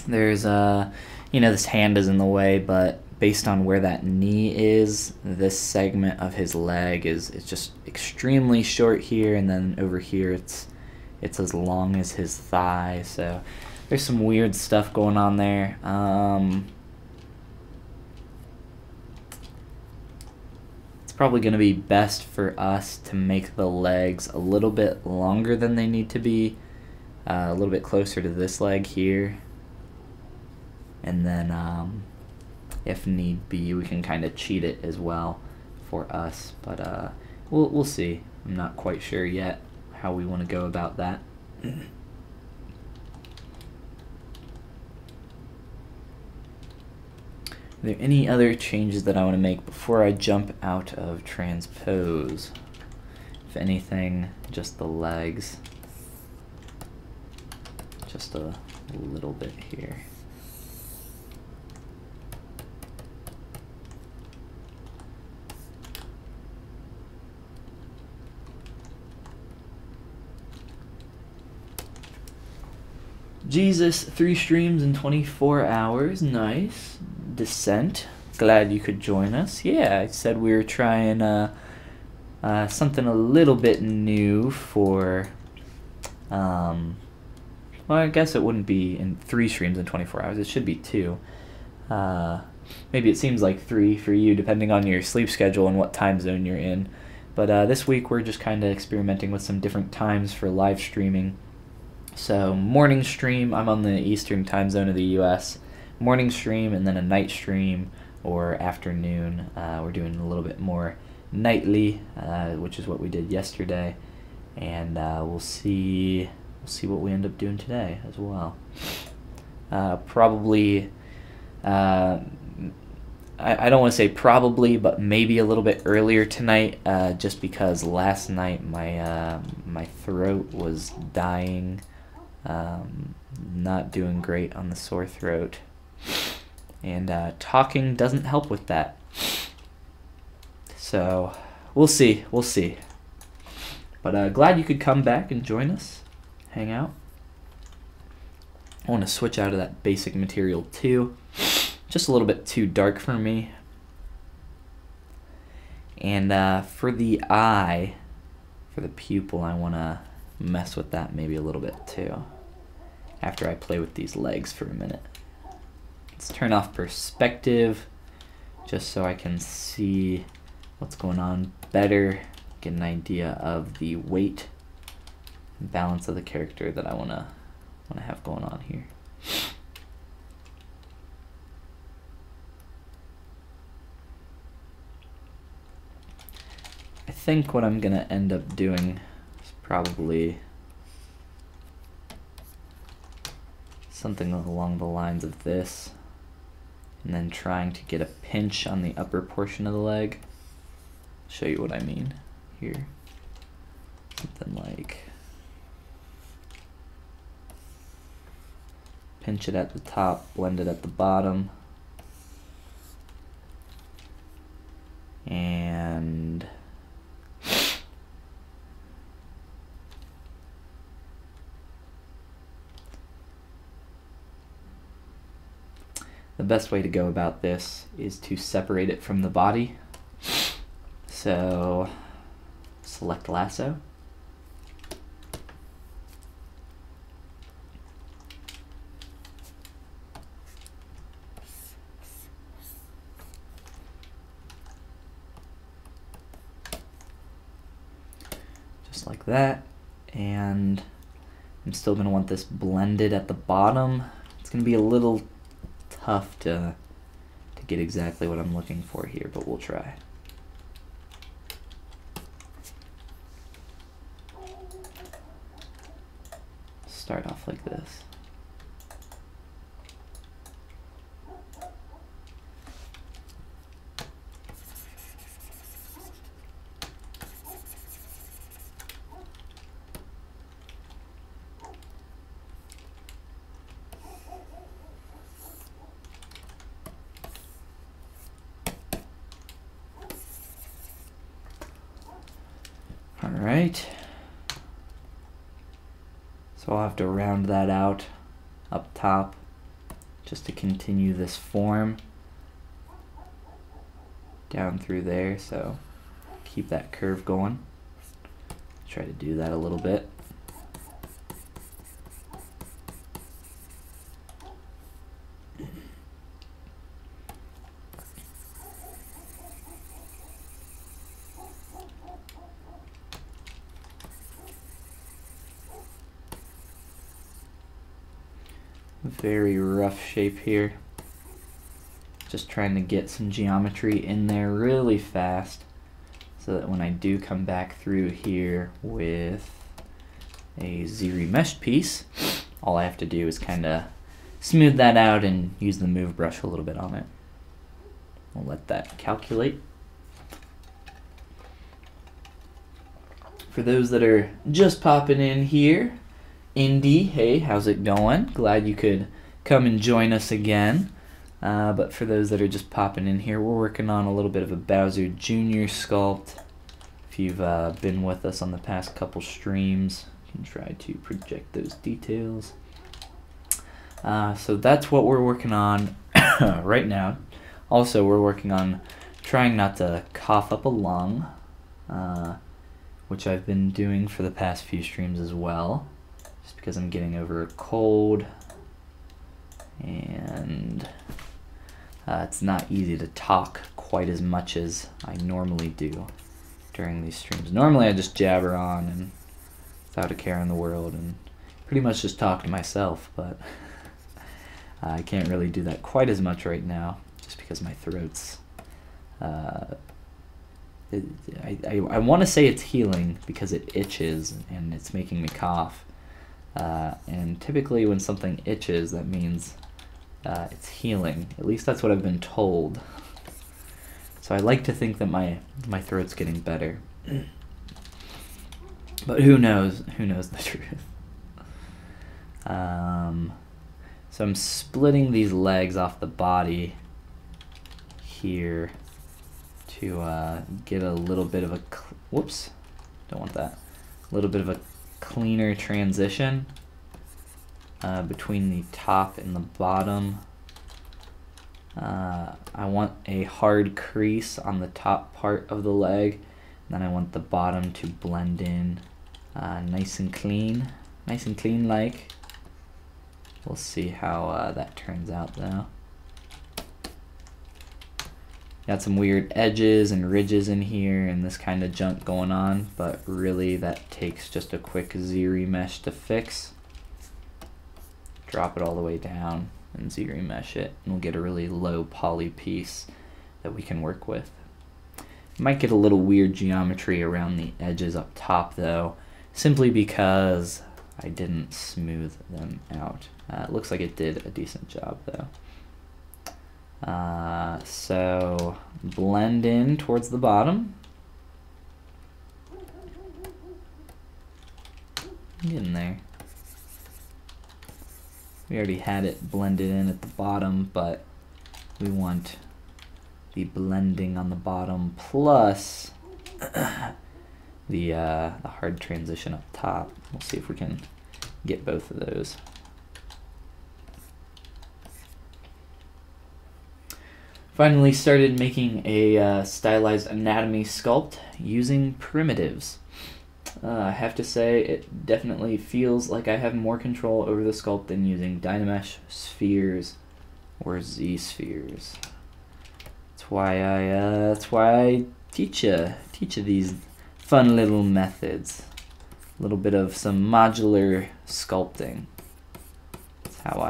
there's, you know, this hand is in the way, but based on where that knee is, this segment of his leg is just extremely short here, and then over here it's as long as his thigh. So there's some weird stuff going on there. It's probably going to be best for us to make the legs a little bit longer than they need to be, a little bit closer to this leg here, and then if need be, we can kind of cheat it as well for us, but we'll see. I'm not quite sure yet how we want to go about that. Are there any other changes that I want to make before I jump out of transpose? If anything, just the legs. Just a little bit here. Jesus, 3 streams in 24 hours. Nice. Descent. Glad you could join us. Yeah, I said we were trying something a little bit new for... well, I guess it wouldn't be in 3 streams in 24 hours. It should be 2. Maybe it seems like 3 for you, depending on your sleep schedule and what time zone you're in. But this week we're just kind of experimenting with some different times for live streaming. So morning stream, I'm on the Eastern time zone of the US. Morning stream and then a night stream or afternoon. We're doing a little bit more nightly, which is what we did yesterday. And we'll see what we end up doing today as well. Probably, I don't want to say probably, but maybe a little bit earlier tonight, just because last night my throat was dying. Not doing great on the sore throat, and talking doesn't help with that. So we'll see. But glad you could come back and join us, hang out. I want to switch out of that basic material too. Just a little bit too dark for me. And for the eye, for the pupil, I want to mess with that maybe a little bit too, after I play with these legs for a minute. Let's turn off perspective just so I can see what's going on better, get an idea of the weight and balance of the character that I want to have going on here. I think what I'm going to end up doing is probably something along the lines of this, and then trying to get a pinch on the upper portion of the leg. Show you what I mean here. Something like pinch it at the top, blend it at the bottom, and the best way to go about this is to separate it from the body. So select lasso. Just like that. And I'm still going to want this blended at the bottom. It's going to be a little tough to get exactly what I'm looking for here, but we'll try. Start off like this. All right, So I'll have to round that out up top just to continue this form down through there, so keep that curve going. Try to do that a little bit. Very rough shape here. Just trying to get some geometry in there really fast so that when I do come back through here with a ZBrush piece, all I have to do is kind of smooth that out and use the move brush a little bit on it. We'll let that calculate. For those that are just popping in here, Indy, hey, how's it going? Glad you could come and join us again. But for those that are just popping in here, we're working on a little bit of a Bowser Jr. sculpt. If you've been with us on the past couple streams, you can try to project those details. So that's what we're working on right now. Also, we're working on trying not to cough up a lung, which I've been doing for the past few streams as well, just because I'm getting over a cold, and it's not easy to talk quite as much as I normally do during these streams. Normally I just jabber on and without a care in the world and pretty much just talk to myself, but I can't really do that quite as much right now just because my throat's I want to say it's healing because it itches and it's making me cough, and typically when something itches, that means it's healing. At least that's what I've been told. So I like to think that my throat's getting better. But who knows? Who knows the truth? So I'm splitting these legs off the body here to get a little bit of a whoops, don't want that. A little bit of a cleaner transition between the top and the bottom. I want a hard crease on the top part of the leg, and then I want the bottom to blend in nice and clean like. We'll see how that turns out though. Got some weird edges and ridges in here and this kind of junk going on, but really that takes just a quick ZBrush to fix. Drop it all the way down and ZBrush it, and we'll get a really low poly piece that we can work with. Might get a little weird geometry around the edges up top though, simply because I didn't smooth them out. It looks like it did a decent job though. So blend in towards the bottom. Get in there. We already had it blended in at the bottom, but we want the blending on the bottom plus the hard transition up top. We'll see if we can get both of those. Finally started making a stylized anatomy sculpt using primitives. I have to say it definitely feels like I have more control over the sculpt than using Dynamesh spheres or Z spheres. That's why I teach you these fun little methods. A little bit of some modular sculpting. That's how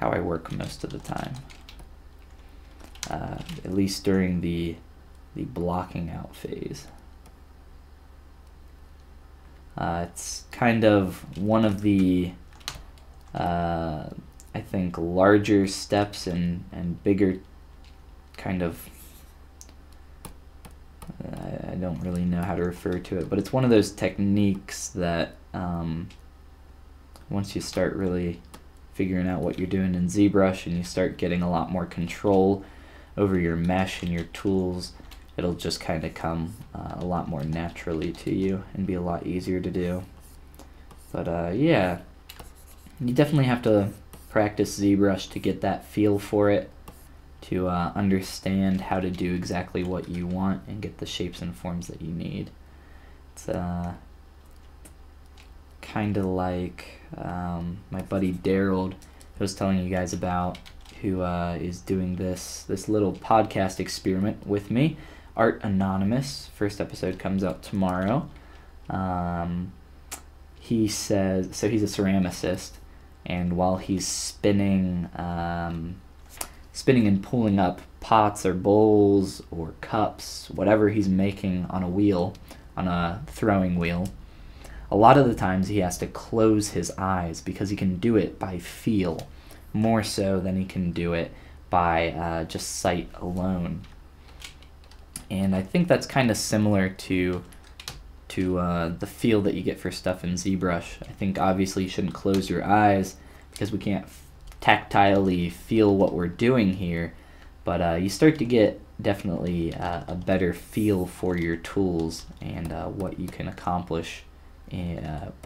I work most of the time. At least during the blocking out phase. It's kind of one of the I think larger steps and bigger kind of I don't really know how to refer to it, but it's one of those techniques that once you start really figuring out what you're doing in ZBrush and you start getting a lot more control over your mesh and your tools, it'll just kind of come a lot more naturally to you and be a lot easier to do. But yeah, you definitely have to practice ZBrush to get that feel for it, to understand how to do exactly what you want and get the shapes and forms that you need. It's kind of like my buddy Daryl I was telling you guys about, who is doing this little podcast experiment with me. Art Anonymous, first episode comes out tomorrow. He says, so he's a ceramicist, and while he's spinning and pulling up pots or bowls or cups, whatever he's making on a wheel, on a throwing wheel, a lot of the times he has to close his eyes because he can do it by feel more so than he can do it by just sight alone. And I think that's kind of similar to the feel that you get for stuff in ZBrush. I think obviously you shouldn't close your eyes because we can't tactilely feel what we're doing here, but you start to get definitely a better feel for your tools and what you can accomplish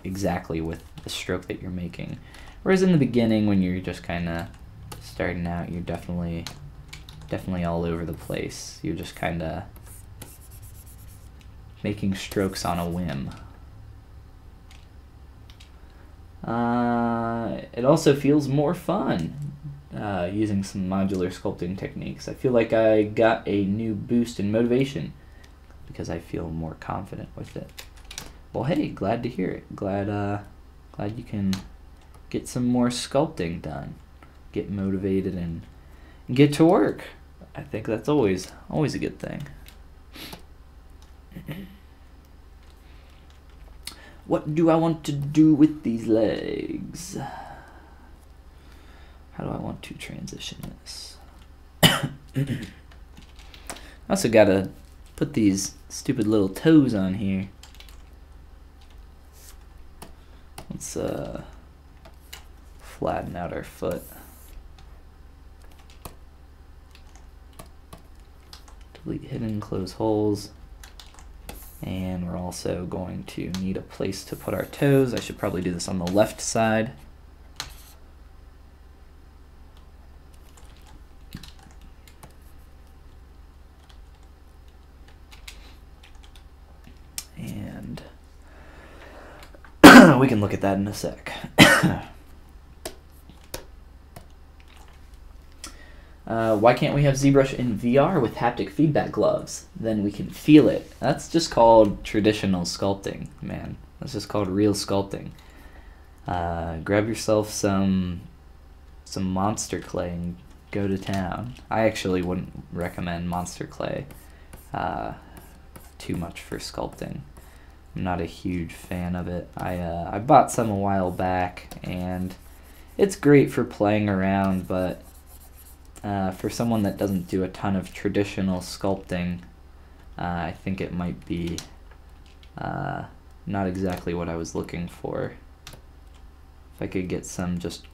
exactly with the stroke that you're making. Whereas in the beginning, when you're just kind of starting out, you're definitely all over the place. You're just kind of making strokes on a whim. It also feels more fun using some modular sculpting techniques. I feel like I got a new boost in motivation because I feel more confident with it. Well, hey, glad to hear it. Glad you can get some more sculpting done, get motivated, and get to work. I think that's always a good thing. What do I want to do with these legs? How do I want to transition this? I also gotta put these stupid little toes on here. Let's flatten out our foot. Delete hidden and close holes. And we're also going to need a place to put our toes. I should probably do this on the left side. And we can look at that in a sec. Why can't we have ZBrush in VR with haptic feedback gloves? Then we can feel it. That's just called traditional sculpting, man. That's just called real sculpting. Grab yourself some monster clay and go to town. I actually wouldn't recommend monster clay too much for sculpting. I'm not a huge fan of it. I bought some a while back, and it's great for playing around, but for someone that doesn't do a ton of traditional sculpting, I think it might be not exactly what I was looking for. If I could get some just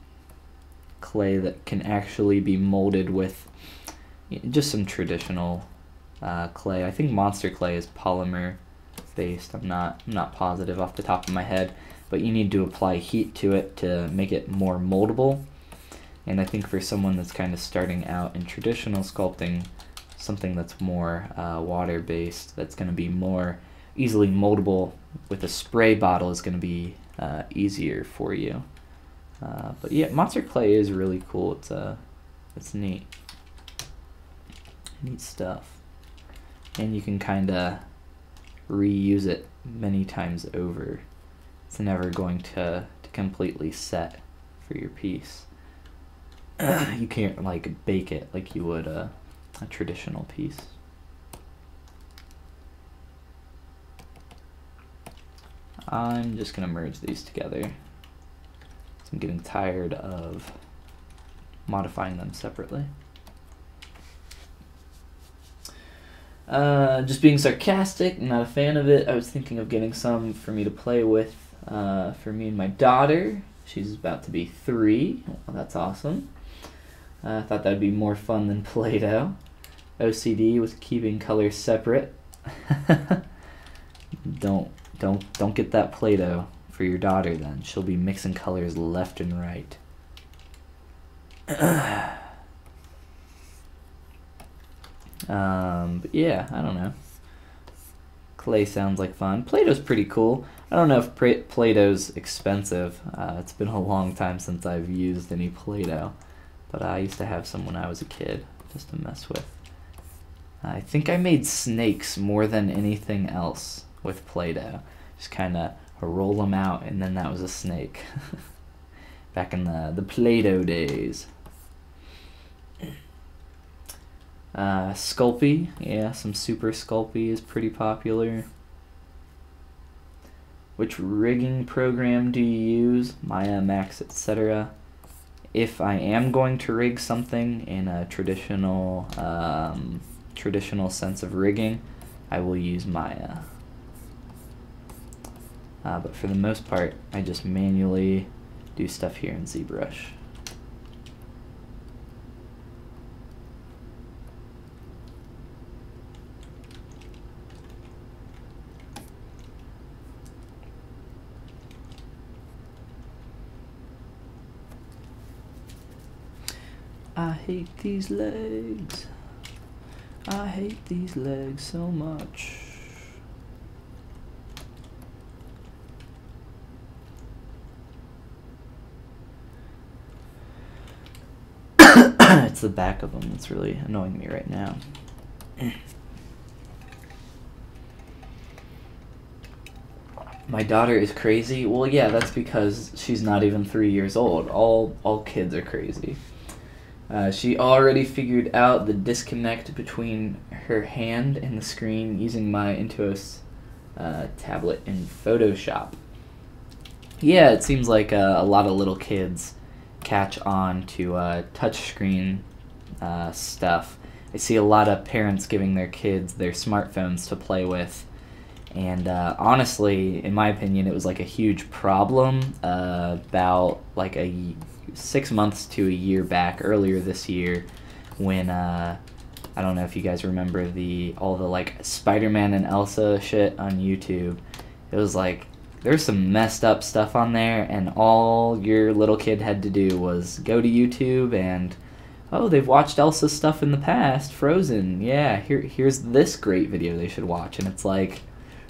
clay that can actually be molded with just some traditional clay. I think monster clay is polymer based. I'm not positive off the top of my head, but you need to apply heat to it to make it more moldable. And I think for someone that's kind of starting out in traditional sculpting, something that's more water-based, that's going to be more easily moldable with a spray bottle is going to be easier for you. But yeah, monster clay is really cool. It's neat. Neat stuff. And you can kind of reuse it many times over. It's never going to completely set for your piece. You can't like bake it like you would a traditional piece. I'm just gonna merge these together. So I'm getting tired of modifying them separately. Just being sarcastic, not a fan of it. I was thinking of getting some for me to play with for me and my daughter. She's about to be 3. Well, that's awesome. I thought that'd be more fun than Play-Doh. OCD with keeping colors separate. Don't get that Play-Doh for your daughter then. She'll be mixing colors left and right. But yeah, I don't know. Clay sounds like fun. Play-Doh's pretty cool. I don't know if Play-Doh's expensive. It's been a long time since I've used any Play-Doh, but I used to have some when I was a kid just to mess with. I think I made snakes more than anything else with Play-Doh. Just kind of roll them out, and then that was a snake. Back in the Play-Doh days. Sculpey, yeah, some Super Sculpey is pretty popular. Which rigging program do you use? Maya, Max, etc. If I am going to rig something in a traditional sense of rigging, I will use Maya. But for the most part, I just manually do stuff here in ZBrush. I hate these legs. I hate these legs so much. It's the back of them that's really annoying me right now. My daughter is crazy. Well, yeah, that's because she's not even 3 years old. All kids are crazy. She already figured out the disconnect between her hand and the screen using my Intuos tablet in Photoshop. Yeah, it seems like a lot of little kids catch on to touchscreen stuff. I see a lot of parents giving their kids their smartphones to play with, and honestly, in my opinion, it was like a huge problem about like 6 months to a year back, earlier this year, when I don't know if you guys remember all the like Spider-Man and Elsa shit on YouTube. It was like there's some messed up stuff on there, and all your little kid had to do was go to YouTube and, oh, they've watched Elsa's stuff in the past, Frozen. Yeah, here's this great video they should watch, and it's like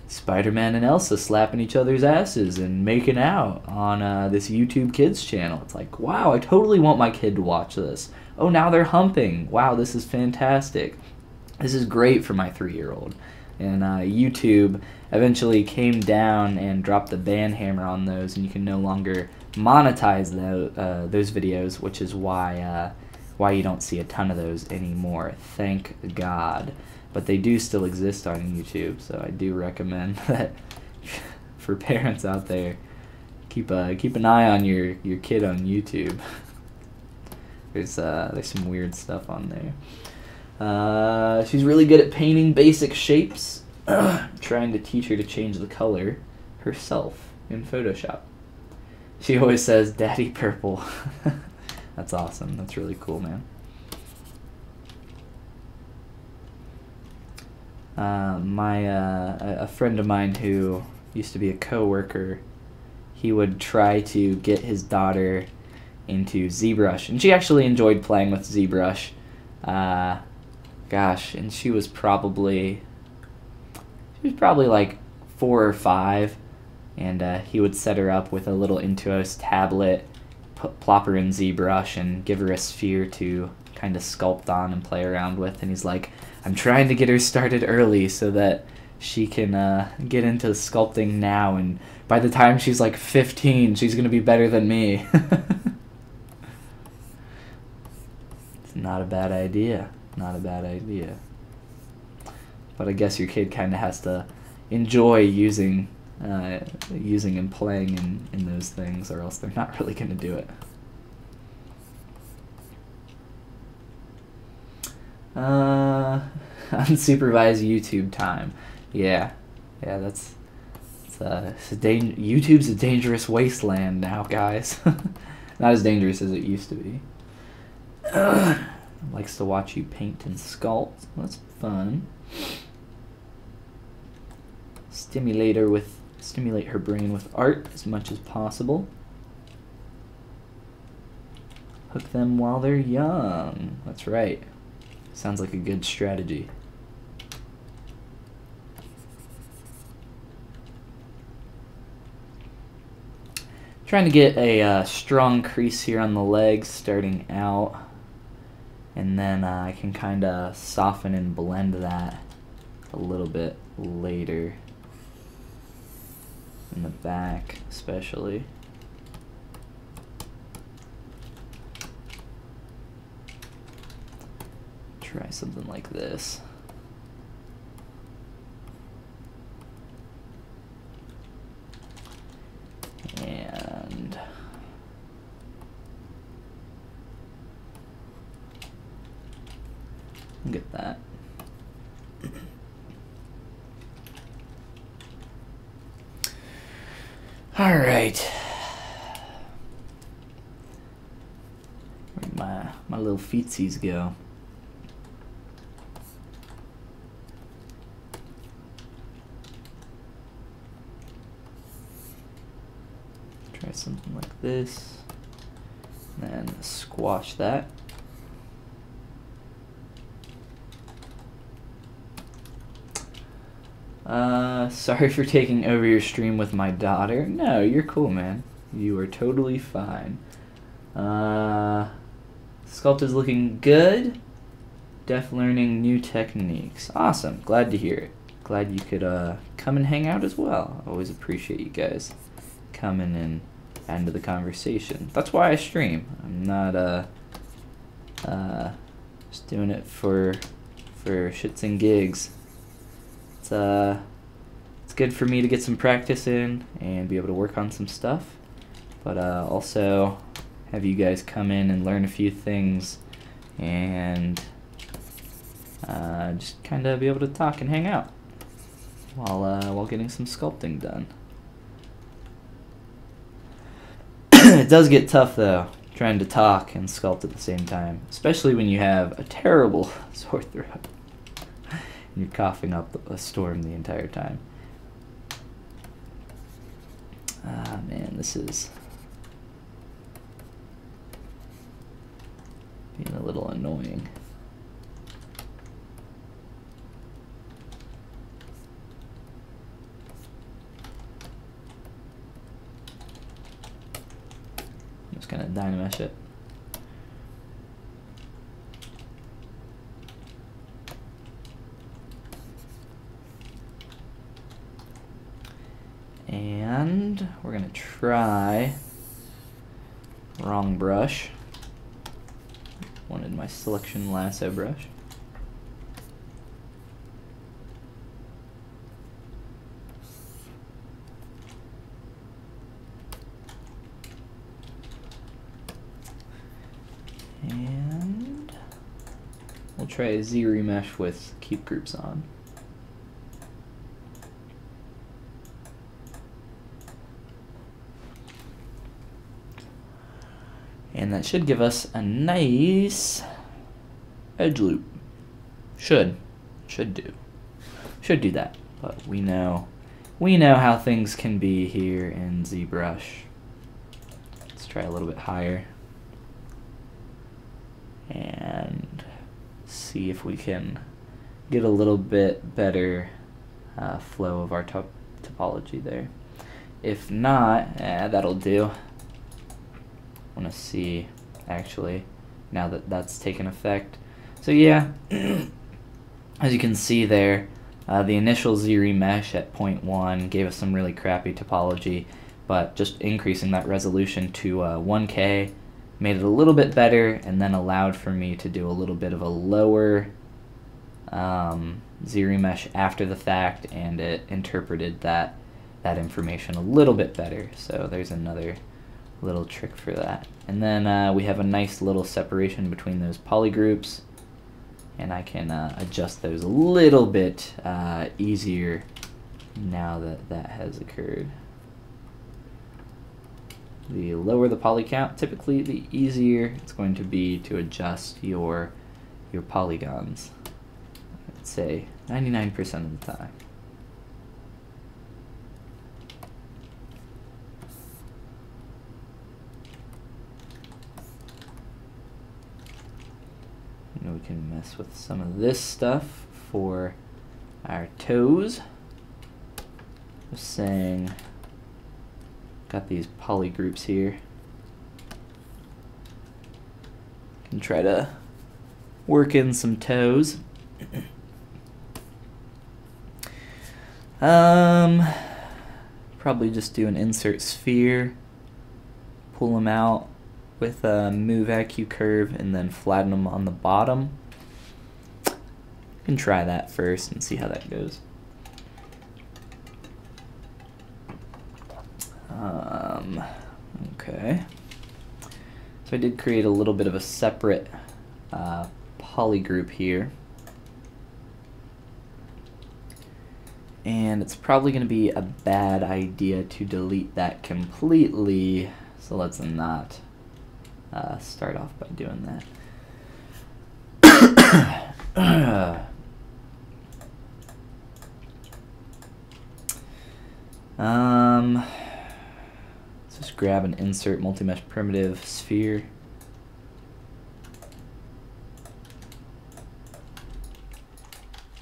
Spider-Man and Elsa slapping each other's asses and making out on this YouTube Kids channel. It's like, wow, I totally want my kid to watch this. Oh, now they're humping. Wow, this is fantastic. This is great for my 3-year-old. And YouTube eventually came down and dropped the ban hammer on those, and you can no longer monetize those videos, which is why you don't see a ton of those anymore. Thank God. But they do still exist on YouTube, so I do recommend that for parents out there, keep an eye on your kid on YouTube. There's some weird stuff on there. She's really good at painting basic shapes. Trying to teach her to change the color herself in Photoshop. She always says, "Daddy Purple." That's awesome. That's really cool, man. A friend of mine who used to be a co-worker, he would try to get his daughter into ZBrush, and she actually enjoyed playing with ZBrush. Gosh, and she was probably like 4 or 5, and he would set her up with a little Intuos tablet, plop her in ZBrush, and give her a sphere to kind of sculpt on and play around with. And he's like, I'm trying to get her started early so that she can get into sculpting now, and by the time she's like 15, she's going to be better than me. It's not a bad idea. Not a bad idea. But I guess your kid kind of has to enjoy using and playing in those things, or else they're not really going to do it. Unsupervised YouTube time. Yeah, YouTube's a dangerous wasteland now, guys. Not as dangerous as it used to be. Likes to watch you paint and sculpt. That's fun. Stimulator with stimulate her brain with art as much as possible. Hook them while they're young. That's right. Sounds like a good strategy. Trying to get a strong crease here on the legs starting out, and then I can kind of soften and blend that a little bit later in the back especially. Try something like this. And get that. All right. Where'd my little feetsies go? Try something like this, and then squash that. Sorry for taking over your stream with my daughter. No, you're cool, man. You are totally fine. Sculpt is looking good. Def learning new techniques. Awesome. Glad to hear it. Glad you could come and hang out as well. Always appreciate you guys coming and adding to the conversation. That's why I stream. I'm not just doing it for shits and gigs. It's good for me to get some practice in and be able to work on some stuff, but also have you guys come in and learn a few things and just kind of be able to talk and hang out while getting some sculpting done. It does get tough though, trying to talk and sculpt at the same time, especially when you have a terrible sore throat and you're coughing up a storm the entire time. Ah man, this is being a little annoying. I'm just gonna dynamesh it. And we're gonna try wrong brush. Wanted my selection lasso brush. And we'll try a Z remesh with keep groups on. And that should give us a nice edge loop. Should do that. But we know how things can be here in ZBrush. Let's try a little bit higher and see if we can get a little bit better flow of our topology there. If not, that'll do. I want to see actually now that that's taken effect. So yeah, as you can see there, the initial Z remesh at 0.1 gave us some really crappy topology, but just increasing that resolution to 1K made it a little bit better, and then allowed for me to do a little bit of a lower Z remesh after the fact, and it interpreted that information a little bit better. So there's another little trick for that. And then we have a nice little separation between those polygroups, and I can adjust those a little bit easier now that that has occurred. The lower the poly count, typically the easier it's going to be to adjust your polygons. I'd say 99% of the time. can mess with some of this stuff for our toes. Just saying, got these poly groups here. Can try to work in some toes. Probably just do an insert sphere, pull them out with a move AQ curve, and then flatten them on the bottom. You can try that first and see how that goes. Okay. So I did create a little bit of a separate poly group here. And it's probably going to be a bad idea to delete that completely, so let's not start off by doing that. Let's just grab an insert multi-mesh primitive sphere.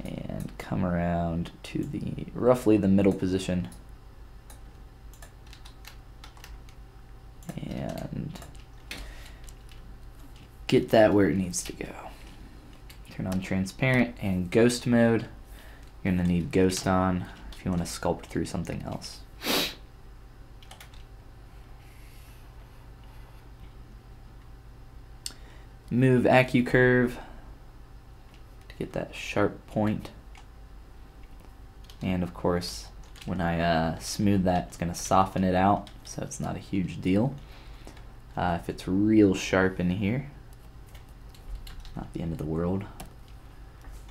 And come around to the roughly the middle position. And get that where it needs to go. Turn on transparent and ghost mode. You're going to need ghost on if you want to sculpt through something else. Move AQ curve to get that sharp point. And of course, when I smooth that, it's going to soften it out, so it's not a huge deal. If it's real sharp in here, not the end of the world.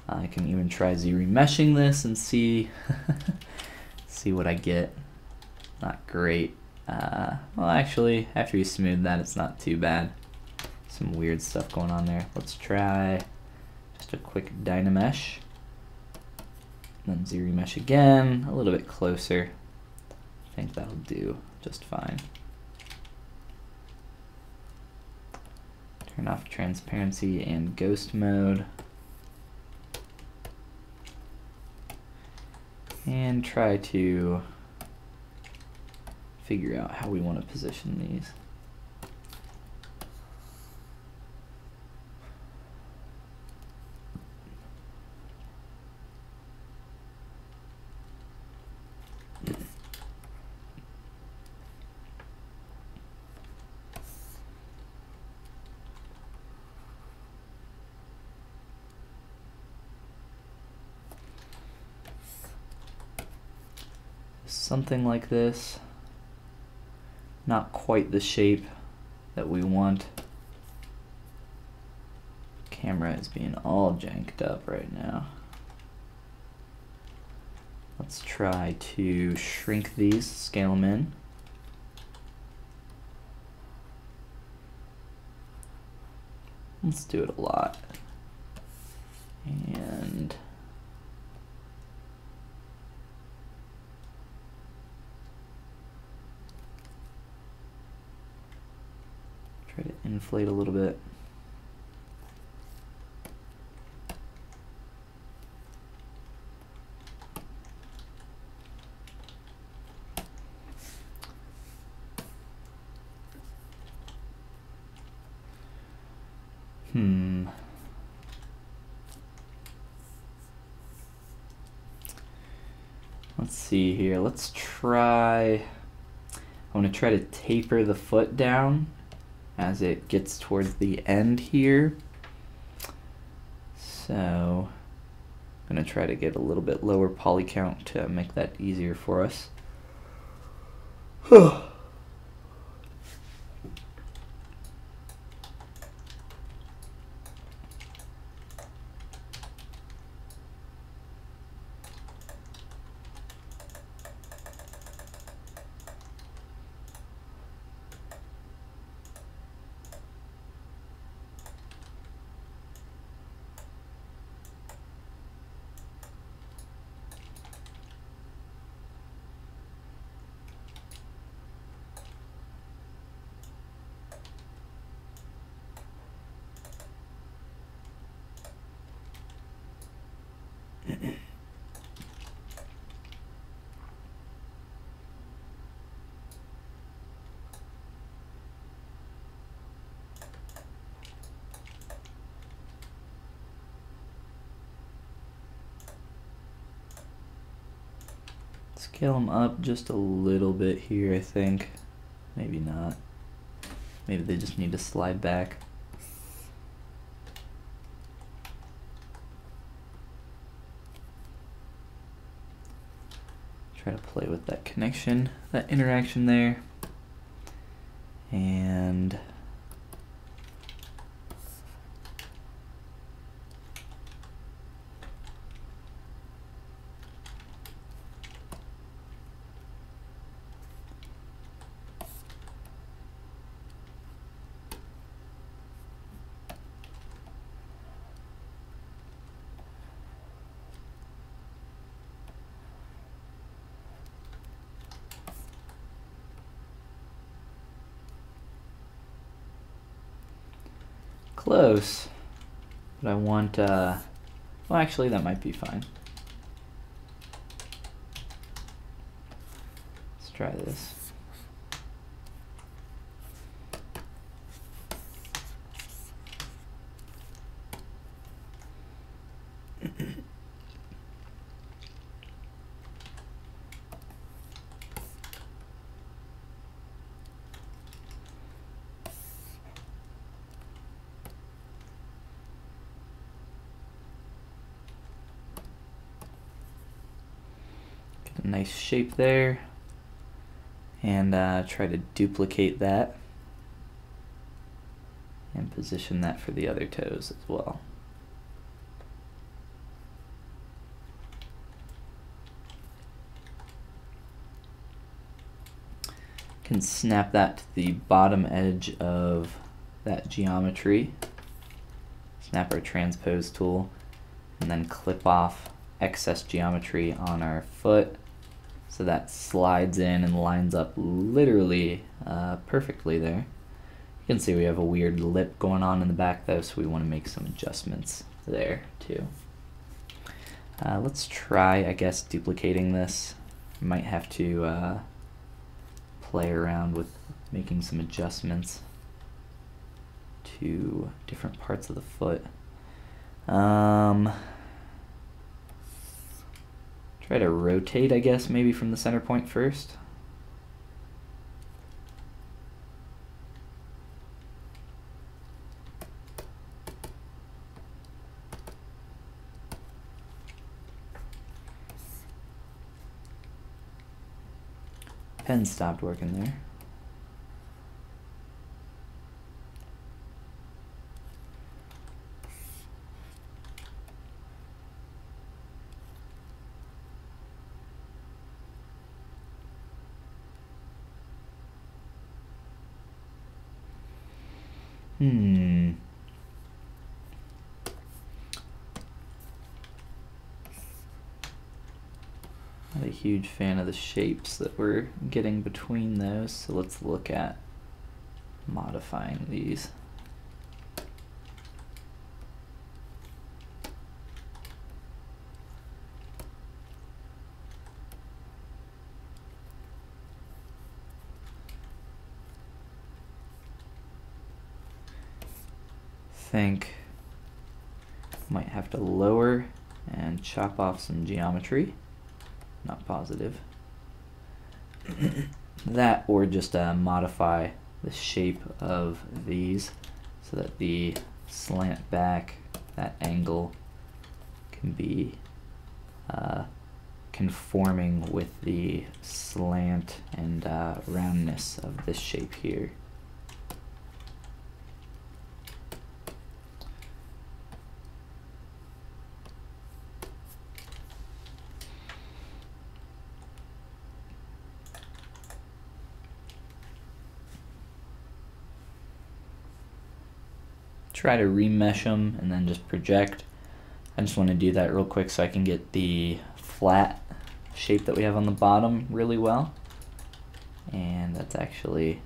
I can even try Z-remeshing this and see see what I get. Not great. Well, actually, after you smooth that, it's not too bad. Some weird stuff going on there. Let's try just a quick Dynamesh. Then Z-remesh again, a little bit closer. I think that'll do just fine. Turn off transparency and ghost mode. And try to figure out how we want to position these. Something like this. Not quite the shape that we want. Camera is being all janked up right now. Let's try to shrink these, scale them in. Let's do it a lot. And try to inflate a little bit. Let's see here. Let's try. I want to try to taper the foot down as it gets towards the end here. So I'm going to try to get a little bit lower poly count to make that easier for us. scale them up just a little bit here, I think. Maybe not. Maybe they just need to slide back. Try to play with that connection, that interaction there. And close, but I want, well actually that might be fine. Let's try this. Nice shape there, and try to duplicate that and position that for the other toes as well. Can snap that to the bottom edge of that geometry, snap our transpose tool, and then clip off excess geometry on our foot. So that slides in and lines up literally perfectly there. You can see we have a weird lip going on in the back though, so we want to make some adjustments there too. Let's try, I guess, duplicating this. Might have to play around with making some adjustments to different parts of the foot. Try to rotate, I guess, maybe from the center point first. Pen stopped working there. Not a huge fan of the shapes that we're getting between those, so let's look at modifying these. Think might have to lower and chop off some geometry. Not positive. That, or just modify the shape of these so that the slant back, that angle, can be conforming with the slant and roundness of this shape here. Try to remesh them and then just project. I just want to do that real quick so I can get the flat shape that we have on the bottom really well. And that's actually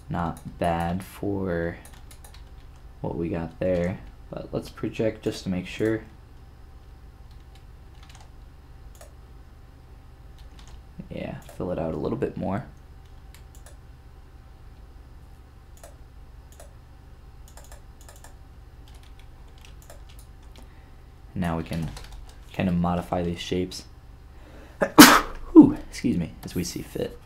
not bad for what we got there. But let's project just to make sure. Yeah, fill it out a little bit more. Now we can kind of modify these shapes. Whew, excuse me, as we see fit.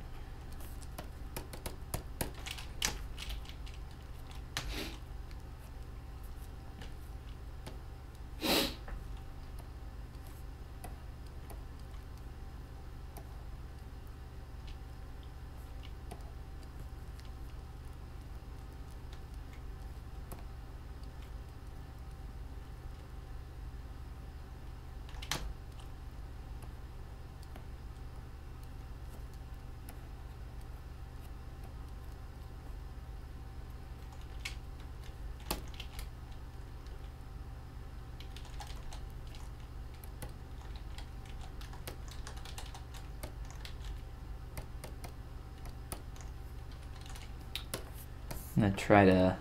I'm going to try to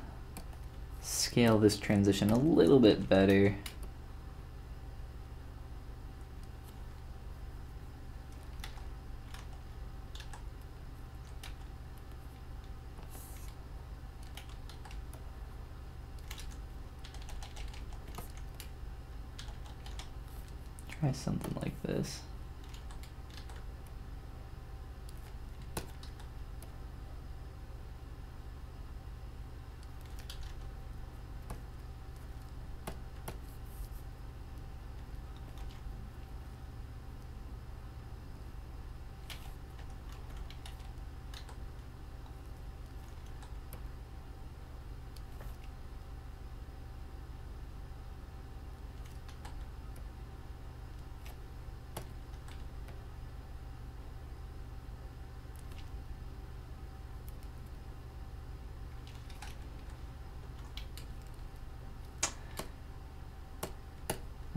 scale this transition a little bit better. Try something like this.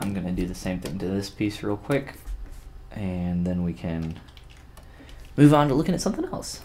I'm going to do the same thing to this piece real quick, and then we can move on to looking at something else.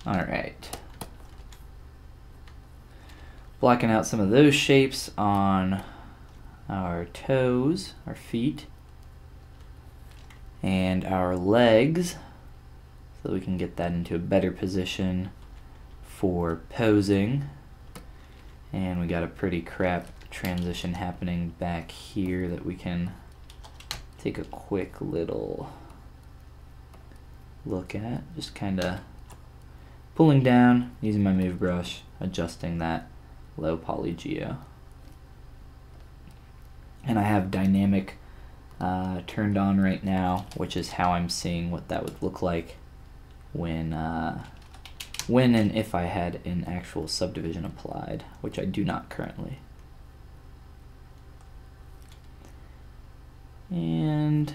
All right. Blocking out some of those shapes on our toes, our feet, and our legs, so that we can get that into a better position for posing. And we got a pretty crap transition happening back here that we can take a quick little look at. Just kind of pulling down, using my move brush, adjusting that low poly geo. And I have dynamic turned on right now, which is how I'm seeing what that would look like when and if I had an actual subdivision applied, which I do not currently. And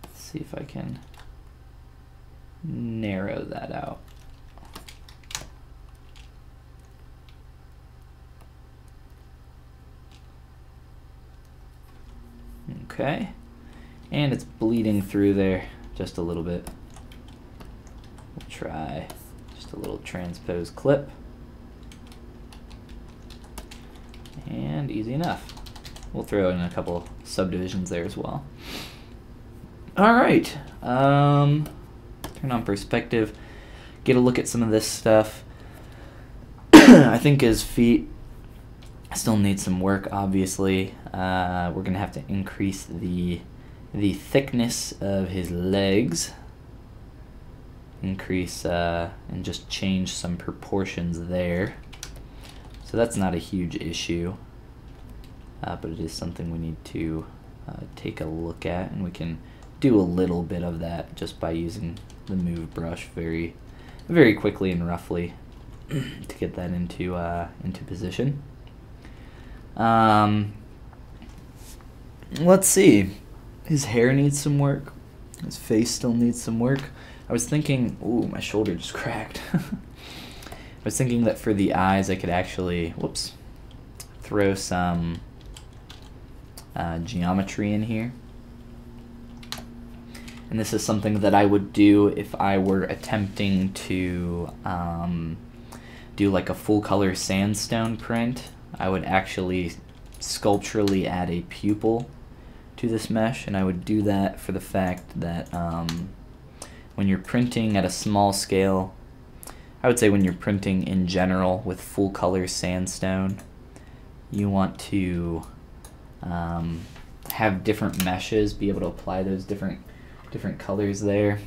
let's see if I can narrow that out. Okay, and it's bleeding through there just a little bit. We'll try just a little transpose clip, and easy enough. We'll throw in a couple subdivisions there as well. All right, turn on perspective, get a look at some of this stuff. I think his feet Still needs some work, obviously. We're gonna have to increase the thickness of his legs. Increase and just change some proportions there. So that's not a huge issue, but it is something we need to take a look at, and we can do a little bit of that just by using the move brush very quickly and roughly to get that into position. Let's see. His hair needs some work. His face still needs some work. I was thinking, ooh, my shoulder just cracked. I was thinking that for the eyes I could actually, whoops, throw some geometry in here. And this is something that I would do if I were attempting to do like a full color sandstone print. I would actually sculpturally add a pupil to this mesh, and I would do that for the fact that when you're printing at a small scale, I would say when you're printing in general with full color sandstone, you want to have different meshes, be able to apply those different colors there.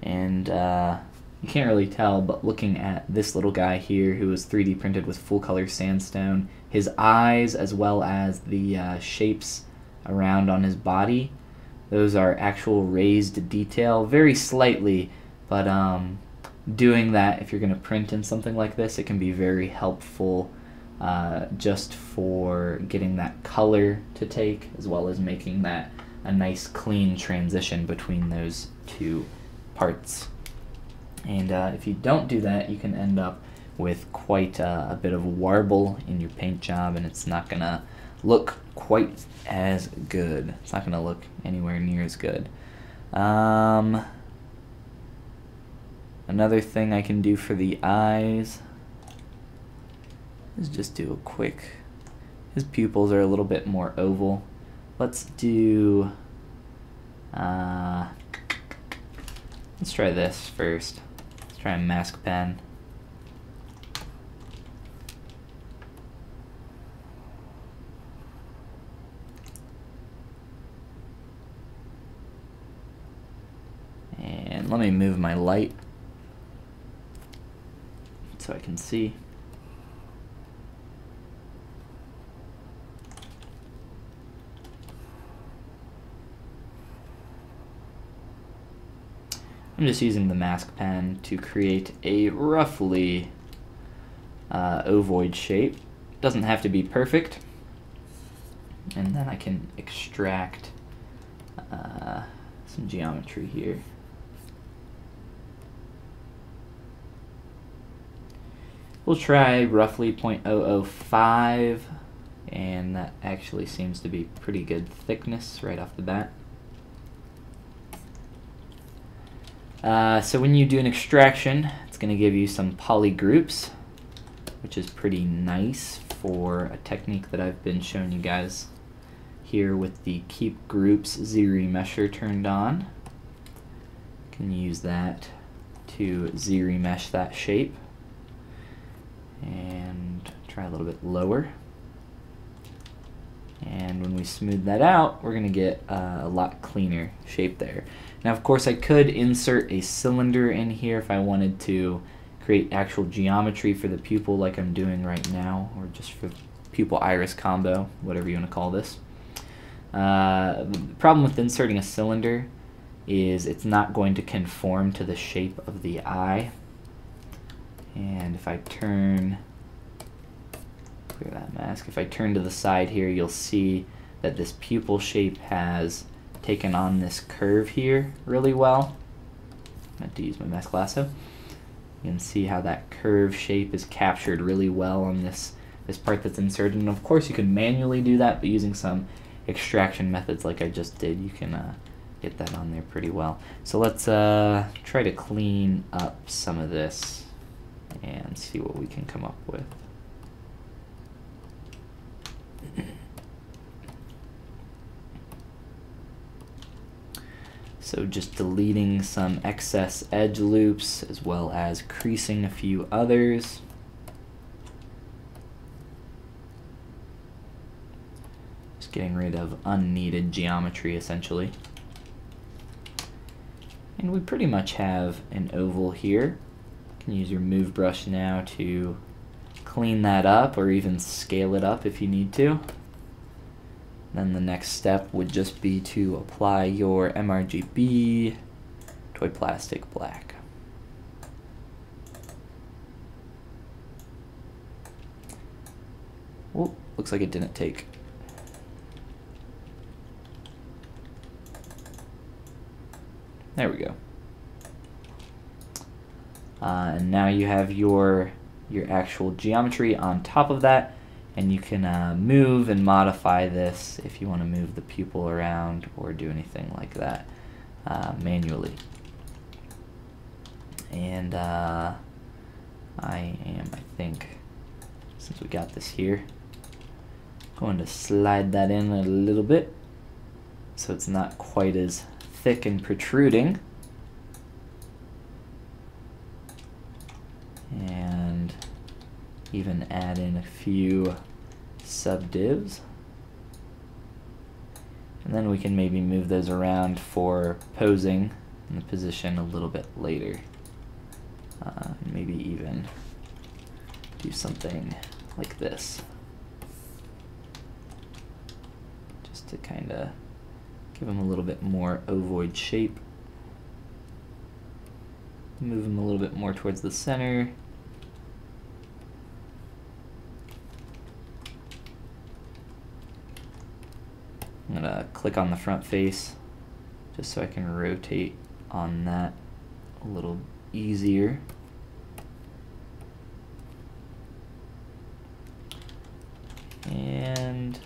And you can't really tell, but looking at this little guy here who was 3D printed with full color sandstone, his eyes as well as the shapes around on his body, those are actual raised detail, very slightly, but doing that if you're going to print in something like this, it can be very helpful just for getting that color to take, as well as making that a nice clean transition between those two parts. And if you don't do that, you can end up with quite a bit of warble in your paint job, and it's not going to look quite as good. It's not going to look anywhere near as good. Another thing I can do for the eyes is just do a quick, his pupils are a little bit more oval. Let's do, let's try this first. Let's try a mask pen. And let me move my light so I can see. I'm just using the mask pen to create a roughly ovoid shape. Doesn't have to be perfect. And then I can extract some geometry here. We'll try roughly 0.005, and that actually seems to be pretty good thickness right off the bat. So when you do an extraction, it's going to give you some poly groups, which is pretty nice for a technique that I've been showing you guys here with the Keep Groups Z-Remesher turned on. You can use that to Z-remesh that shape. And try a little bit lower. And when we smooth that out, we're going to get a lot cleaner shape there. Now, of course, I could insert a cylinder in here if I wanted to create actual geometry for the pupil like I'm doing right now, or just for pupil iris combo, whatever you want to call this. The problem with inserting a cylinder is it's not going to conform to the shape of the eye. And if I turn, clear that mask, if I turn to the side here, you'll see that this pupil shape has taken on this curve here really well. I have to use my mask lasso. You can see how that curve shape is captured really well on this part that's inserted. And of course you can manually do that, but using some extraction methods like I just did, you can get that on there pretty well. So let's try to clean up some of this and see what we can come up with. So just deleting some excess edge loops as well as creasing a few others. Just getting rid of unneeded geometry, essentially. And we pretty much have an oval here. You can use your move brush now to clean that up, or even scale it up if you need to. Then the next step would just be to apply your MRGB Toy Plastic Black. Oh, looks like it didn't take. There we go. And now you have your actual geometry on top of that, and you can move and modify this if you want to move the pupil around or do anything like that manually. And I think, since we got this here, going to slide that in a little bit so it's not quite as thick and protruding. And even add in a few subdivs. And then we can maybe move those around for posing in the position a little bit later. Maybe even do something like this, just to kind of give them a little bit more ovoid shape. Move them a little bit more towards the center. I'm gonna click on the front face just so I can rotate on that a little easier. And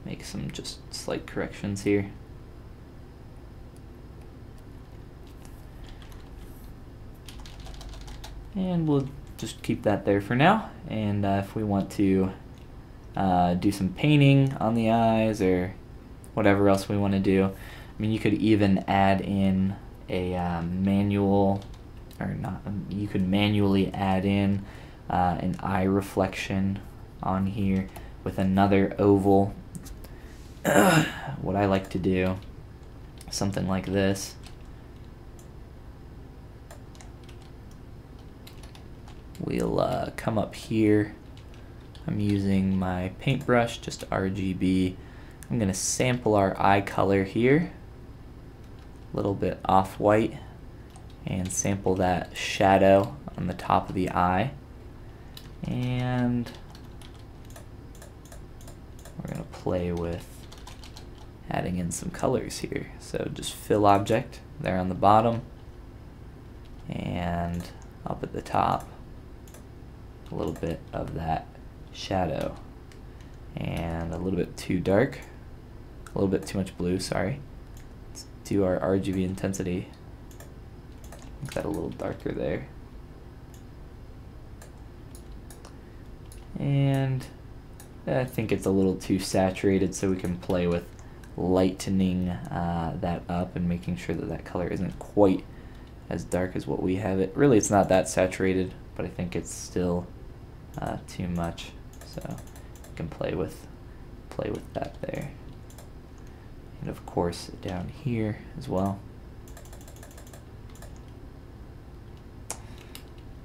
make some just slight corrections here. And we'll just keep that there for now. And if we want to do some painting on the eyes or whatever else we want to do, I mean, you could even add in a manual, or not, you could manually add in an eye reflection on here with another oval. What I like to do, something like this. We'll come up here. I'm using my paintbrush, just RGB. I'm going to sample our eye color here, a little bit off-white, and sample that shadow on the top of the eye. And we're going to play with adding in some colors here. So just fill object there on the bottom, and up at the top, a little bit of that shadow, and a little bit too dark, a little bit too much blue, sorry. Let's do our RGB intensity, make that a little darker there. And I think it's a little too saturated, so we can play with lightening that up and making sure that that color isn't quite as dark as what we have it. Really, it's not that saturated, but I think it's still too much, so we can play with that there. And of course down here as well.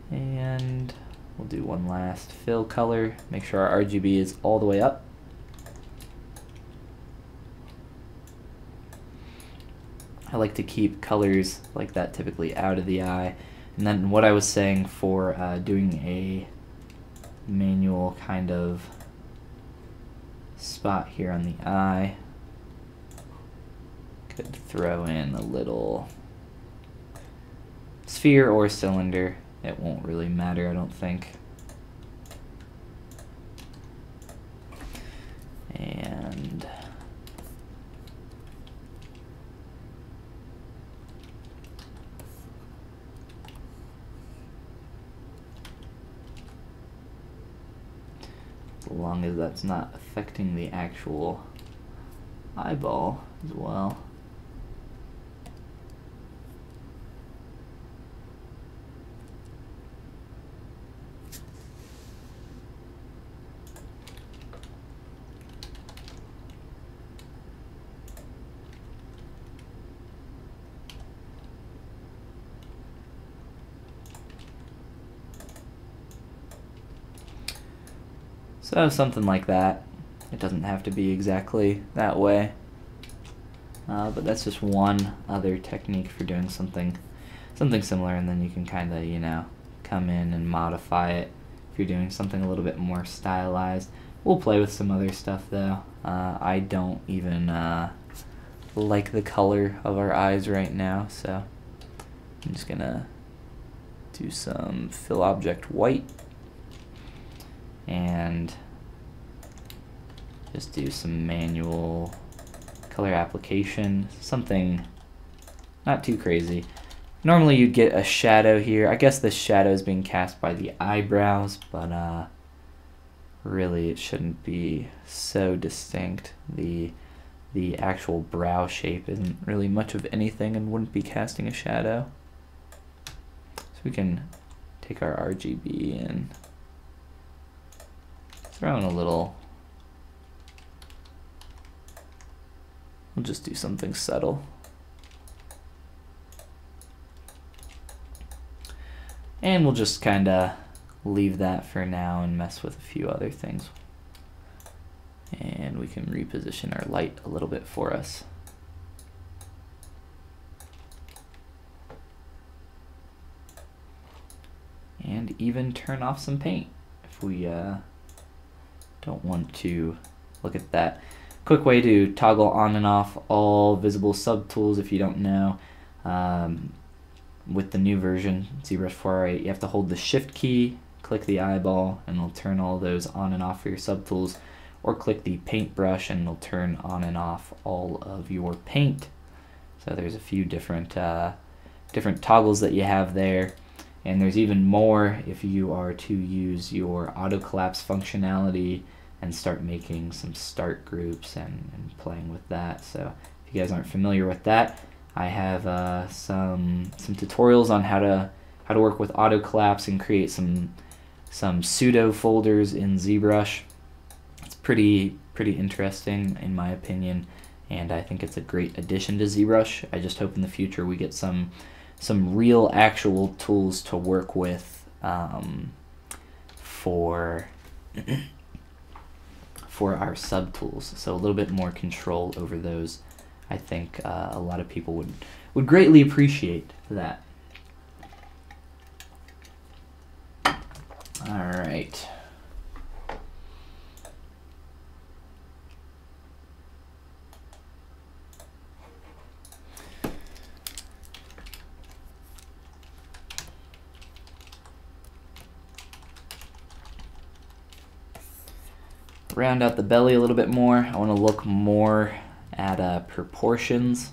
And we'll do one last fill color, make sure our RGB is all the way up. I like to keep colors like that typically out of the eye. And then what I was saying for doing a manual kind of spot here on the eye, could throw in a little sphere or cylinder. It won't really matter, I don't think. And as long as that's not affecting the actual eyeball as well. So something like that. It doesn't have to be exactly that way. But that's just one other technique for doing something similar, and then you can kind of, you know, come in and modify it if you're doing something a little bit more stylized. We'll play with some other stuff though. I don't even like the color of our eyes right now, so I'm just gonna do some fill object white and just do some manual color application, something not too crazy. Normally you'd get a shadow here. I guess the shadow is being cast by the eyebrows, but really it shouldn't be so distinct. The actual brow shape isn't really much of anything and wouldn't be casting a shadow. So we can take our RGB and throw in a little. We'll just do something subtle. And we'll just kind of leave that for now and mess with a few other things. And we can reposition our light a little bit for us. And even turn off some paint if we don't want to look at that. Quick way to toggle on and off all visible subtools if you don't know. With the new version, ZBrush 4.8, you have to hold the Shift key, click the eyeball, and it'll turn all those on and off for your subtools. Or click the paintbrush and it'll turn on and off all of your paint. So there's a few different toggles that you have there. And there's even more if you are to use your auto collapse functionality and start making some start groups and playing with that. So if you guys aren't familiar with that, I have some tutorials on how to work with auto collapse and create some pseudo folders in ZBrush. It's pretty interesting in my opinion, and I think it's a great addition to ZBrush. I just hope in the future we get some real actual tools to work with for our subtools, so a little bit more control over those. I think a lot of people would greatly appreciate that. All right. Round out the belly a little bit more. I want to look more at proportions,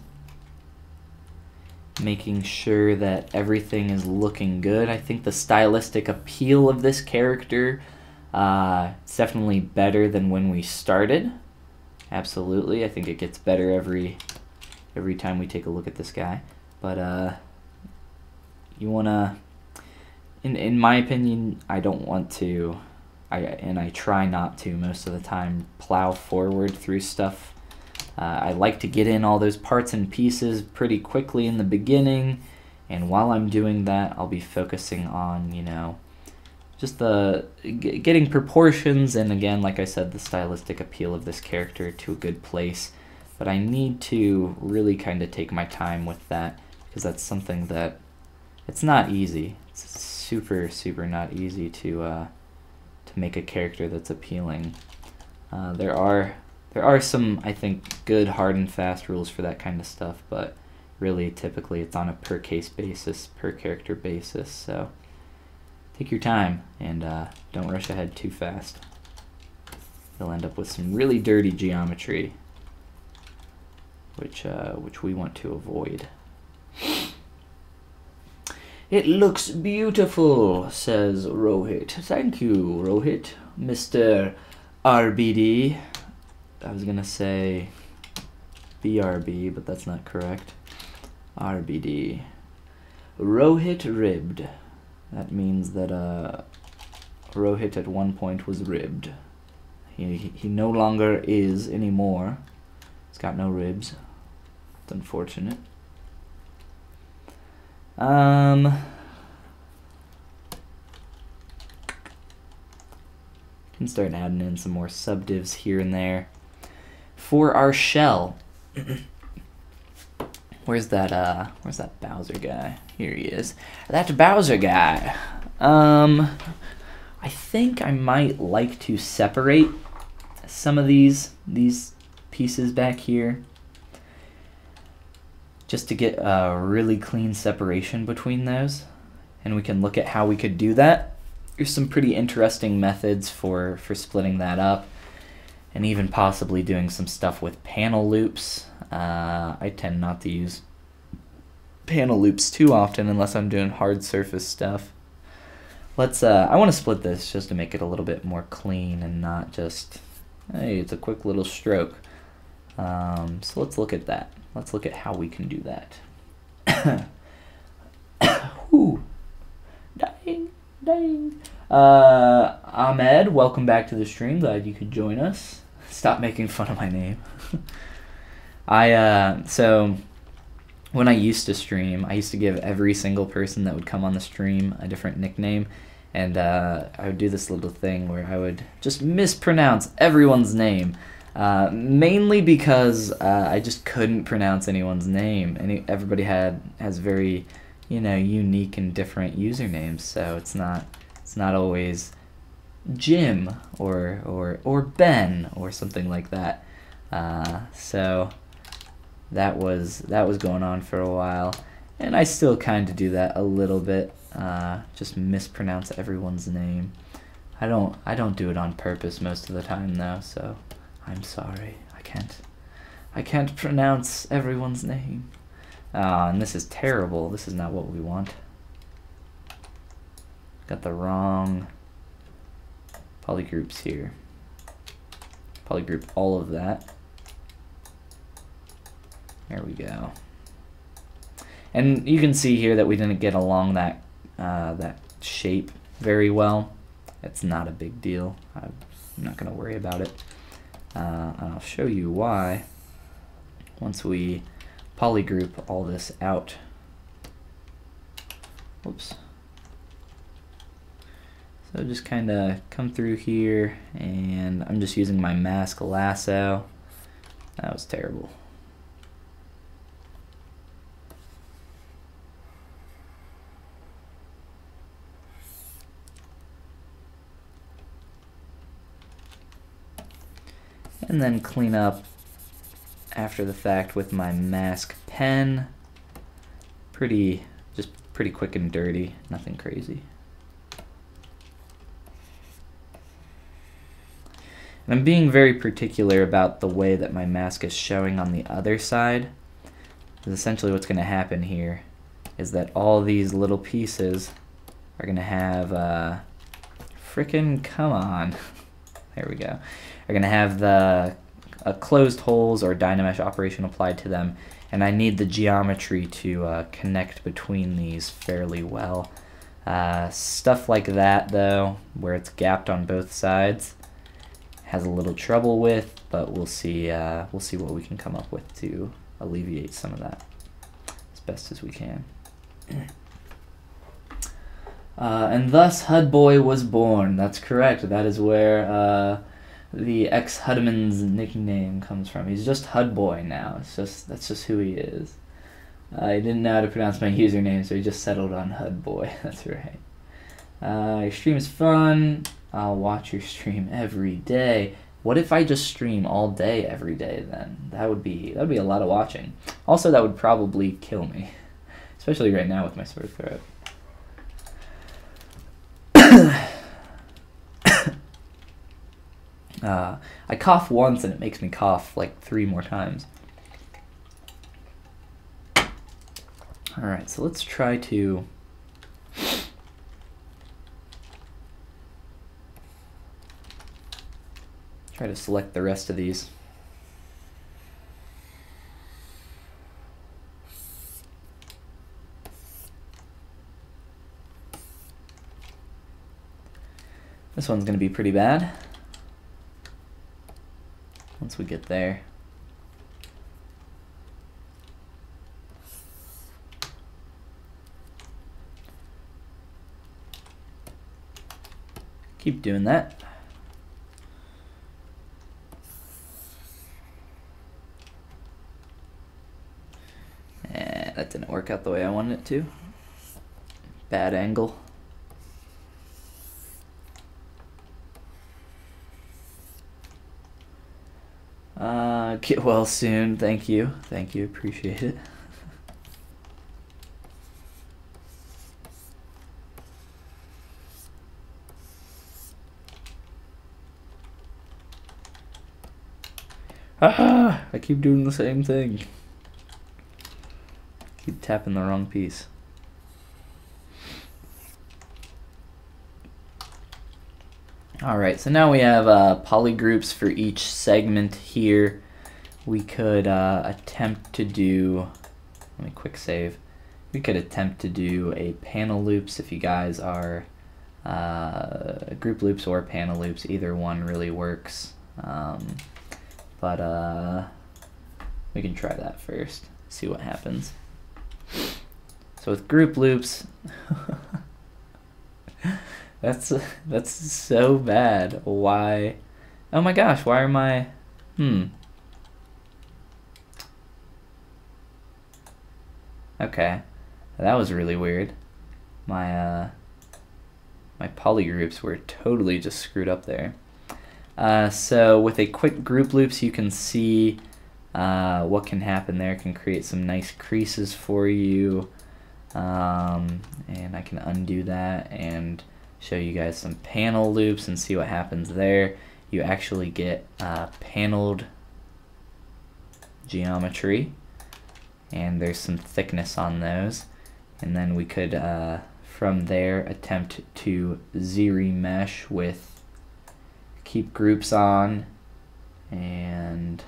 making sure that everything is looking good. I think the stylistic appeal of this character it's definitely better than when we started. Absolutely, I think it gets better every time we take a look at this guy. But you wanna, in my opinion, I don't want to. I try not to most of the time plow forward through stuff. I like to get in all those parts and pieces pretty quickly in the beginning, and while I'm doing that, I'll be focusing on, you know, just getting proportions, and again, like I said, the stylistic appeal of this character to a good place. But I need to really kind of take my time with that, because that's something that it's not easy. It's super not easy to make a character that's appealing. There are some, I think, good hard and fast rules for that kind of stuff, but really typically it's on a per case basis, per character basis, so take your time and don't rush ahead too fast. You'll end up with some really dirty geometry, which we want to avoid. It looks beautiful, says Rohit. Thank you, Rohit. Mr. RBD. I was gonna say BRB, but that's not correct. RBD. Rohit ribbed. That means that Rohit at one point was ribbed. He no longer is anymore. He's got no ribs. It's unfortunate. Can can start adding in some more subdivs here and there. For our shell, where's that BOWSER guy? Here he is. That BOWSER guy. I think I might like to separate some of these pieces back here, just to get a really clean separation between those, and we can look at how we could do that. There's some pretty interesting methods for splitting that up, and even possibly doing some stuff with panel loops. I tend not to use panel loops too often unless I'm doing hard surface stuff. I want to split this just to make it a little bit more clean and not just, hey, it's a quick little stroke. So let's look at that. Let's look at how we can do that. Whew. Dang. Ahmed, welcome back to the stream. Glad you could join us. Stop making fun of my name. So when I used to stream, I used to give every single person that would come on the stream a different nickname, and I would do this little thing where I would just mispronounce everyone's name, mainly because I just couldn't pronounce anyone's name. Everybody has very, unique and different usernames, so it's not always Jim or Ben or something like that. So that was going on for a while, and I still kind of do that a little bit, just mispronounce everyone's name. I don't do it on purpose most of the time though, so I'm sorry. I can't pronounce everyone's name. And this is terrible. This is not what we want. Got the wrong polygroups here. Polygroup all of that. There we go. And you can see here that we didn't get along that shape very well. It's not a big deal. I'm not going to worry about it. And I'll show you why once we polygroup all this out. Whoops. So just kind of come through here, and I'm just using my mask lasso. That was terrible. And then clean up after the fact with my mask pen. Just pretty quick and dirty, nothing crazy. And I'm being very particular about the way that my mask is showing on the other side. Because essentially what's going to happen here is that all these little pieces are going to have, come on. There we go. Are going to have the closed holes or Dynamesh operation applied to them, and I need the geometry to connect between these fairly well. Stuff like that, though, where it's gapped on both sides, has a little trouble with, but we'll see what we can come up with to alleviate some of that as best as we can. And thus Hudboy was born. That's correct. That is where the ex-Hudman's nickname comes from. He's just Hudboy now. That's just who he is. He didn't know how to pronounce my username, so he just settled on Hudboy. That's right. Your stream is fun. I'll watch your stream every day. What if I just stream all day every day then? That would be a lot of watching. Also, that would probably kill me, especially right now with my sore throat. I cough once and it makes me cough like 3 more times. Alright, so let's try to select the rest of these. This one's going to be pretty bad once we get there. Keep doing that. that didn't work out the way I wanted it to. Bad angle. Get well soon. Thank you. Thank you. Appreciate it. I keep doing the same thing. Keep tapping the wrong piece. Alright, so now we have polygroups for each segment here. We could attempt to do, let me quick save. We could attempt to do a panel loops if you guys are group loops or panel loops. Either one really works. But we can try that first, see what happens. So with group loops, that's so bad. Why? Oh my gosh, why are my Okay, that was really weird. My my polygroups were totally just screwed up there. So with a quick group loops, you can see what can happen there. It can create some nice creases for you, and I can undo that and show you guys some panel loops and see what happens there. You actually get paneled geometry, and there's some thickness on those, and then we could from there attempt to Z-remesh with keep groups on, and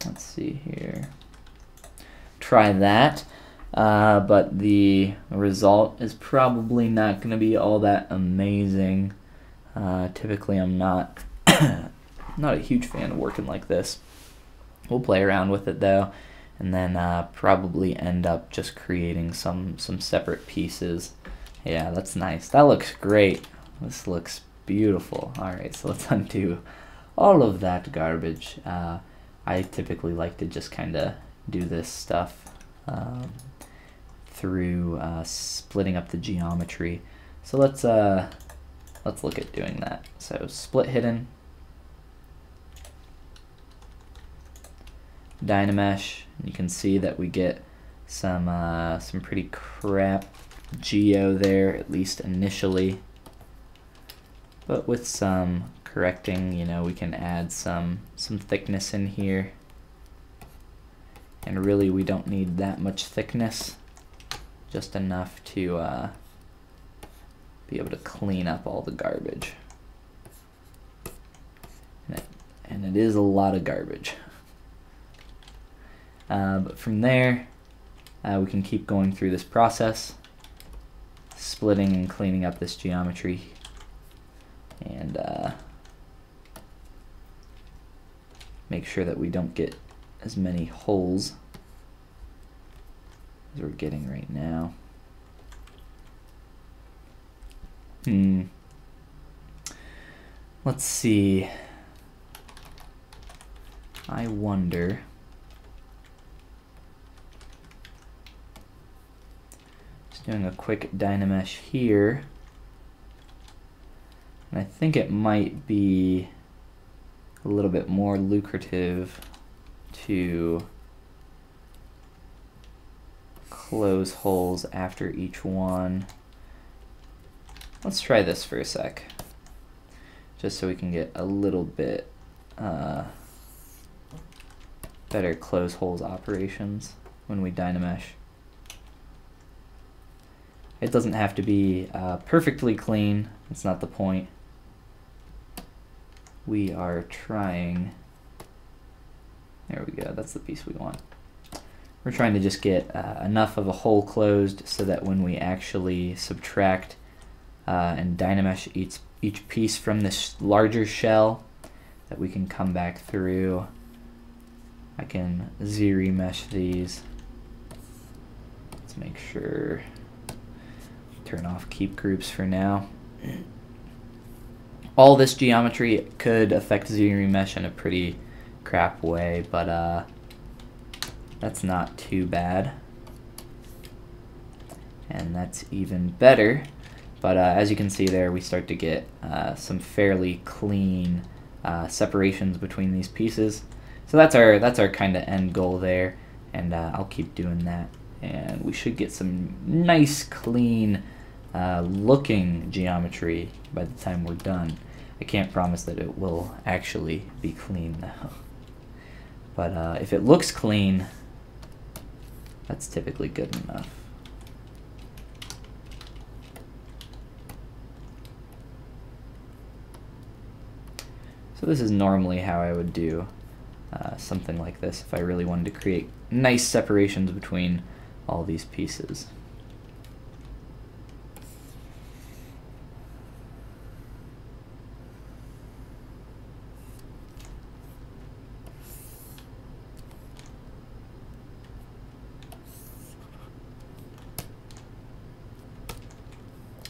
let's see here, try that, but the result is probably not going to be all that amazing. Typically I'm not not a huge fan of working like this. We'll play around with it though, and then probably end up just creating some separate pieces. Yeah, that's nice. That looks great. This looks beautiful. Alright, so let's undo all of that garbage. I typically like to just kind of do this stuff through splitting up the geometry. So let's look at doing that. So split hidden, Dynamesh, and you can see that we get some pretty crap geo there, at least initially. But with some correcting, you know, we can add some thickness in here. And really we don't need that much thickness, just enough to be able to clean up all the garbage. And it is a lot of garbage. But from there, we can keep going through this process, splitting and cleaning up this geometry, and make sure that we don't get as many holes as we're getting right now. Let's see. I wonder. Just doing a quick Dynamesh here. And I think it might be a little bit more lucrative to close holes after each one. Let's try this for a sec, just so we can get a little bit better close holes operations when we Dynamesh. It doesn't have to be perfectly clean, it's not the point. We are trying, there we go, that's the piece we want. We're trying to just get enough of a hole closed so that when we actually subtract and Dynamesh each piece from this larger shell, that we can come back through. I can Z-remesh these. Let's make sure, turn off keep groups for now. All this geometry could affect Z-remesh in a pretty crap way, but That's not too bad. And that's even better. But as you can see there, we start to get some fairly clean separations between these pieces. So that's our kind of end goal there, and I'll keep doing that. And we should get some nice, clean looking geometry by the time we're done. I can't promise that it will actually be clean though. But if it looks clean, that's typically good enough. So this is normally how I would do something like this if I really wanted to create nice separations between all these pieces.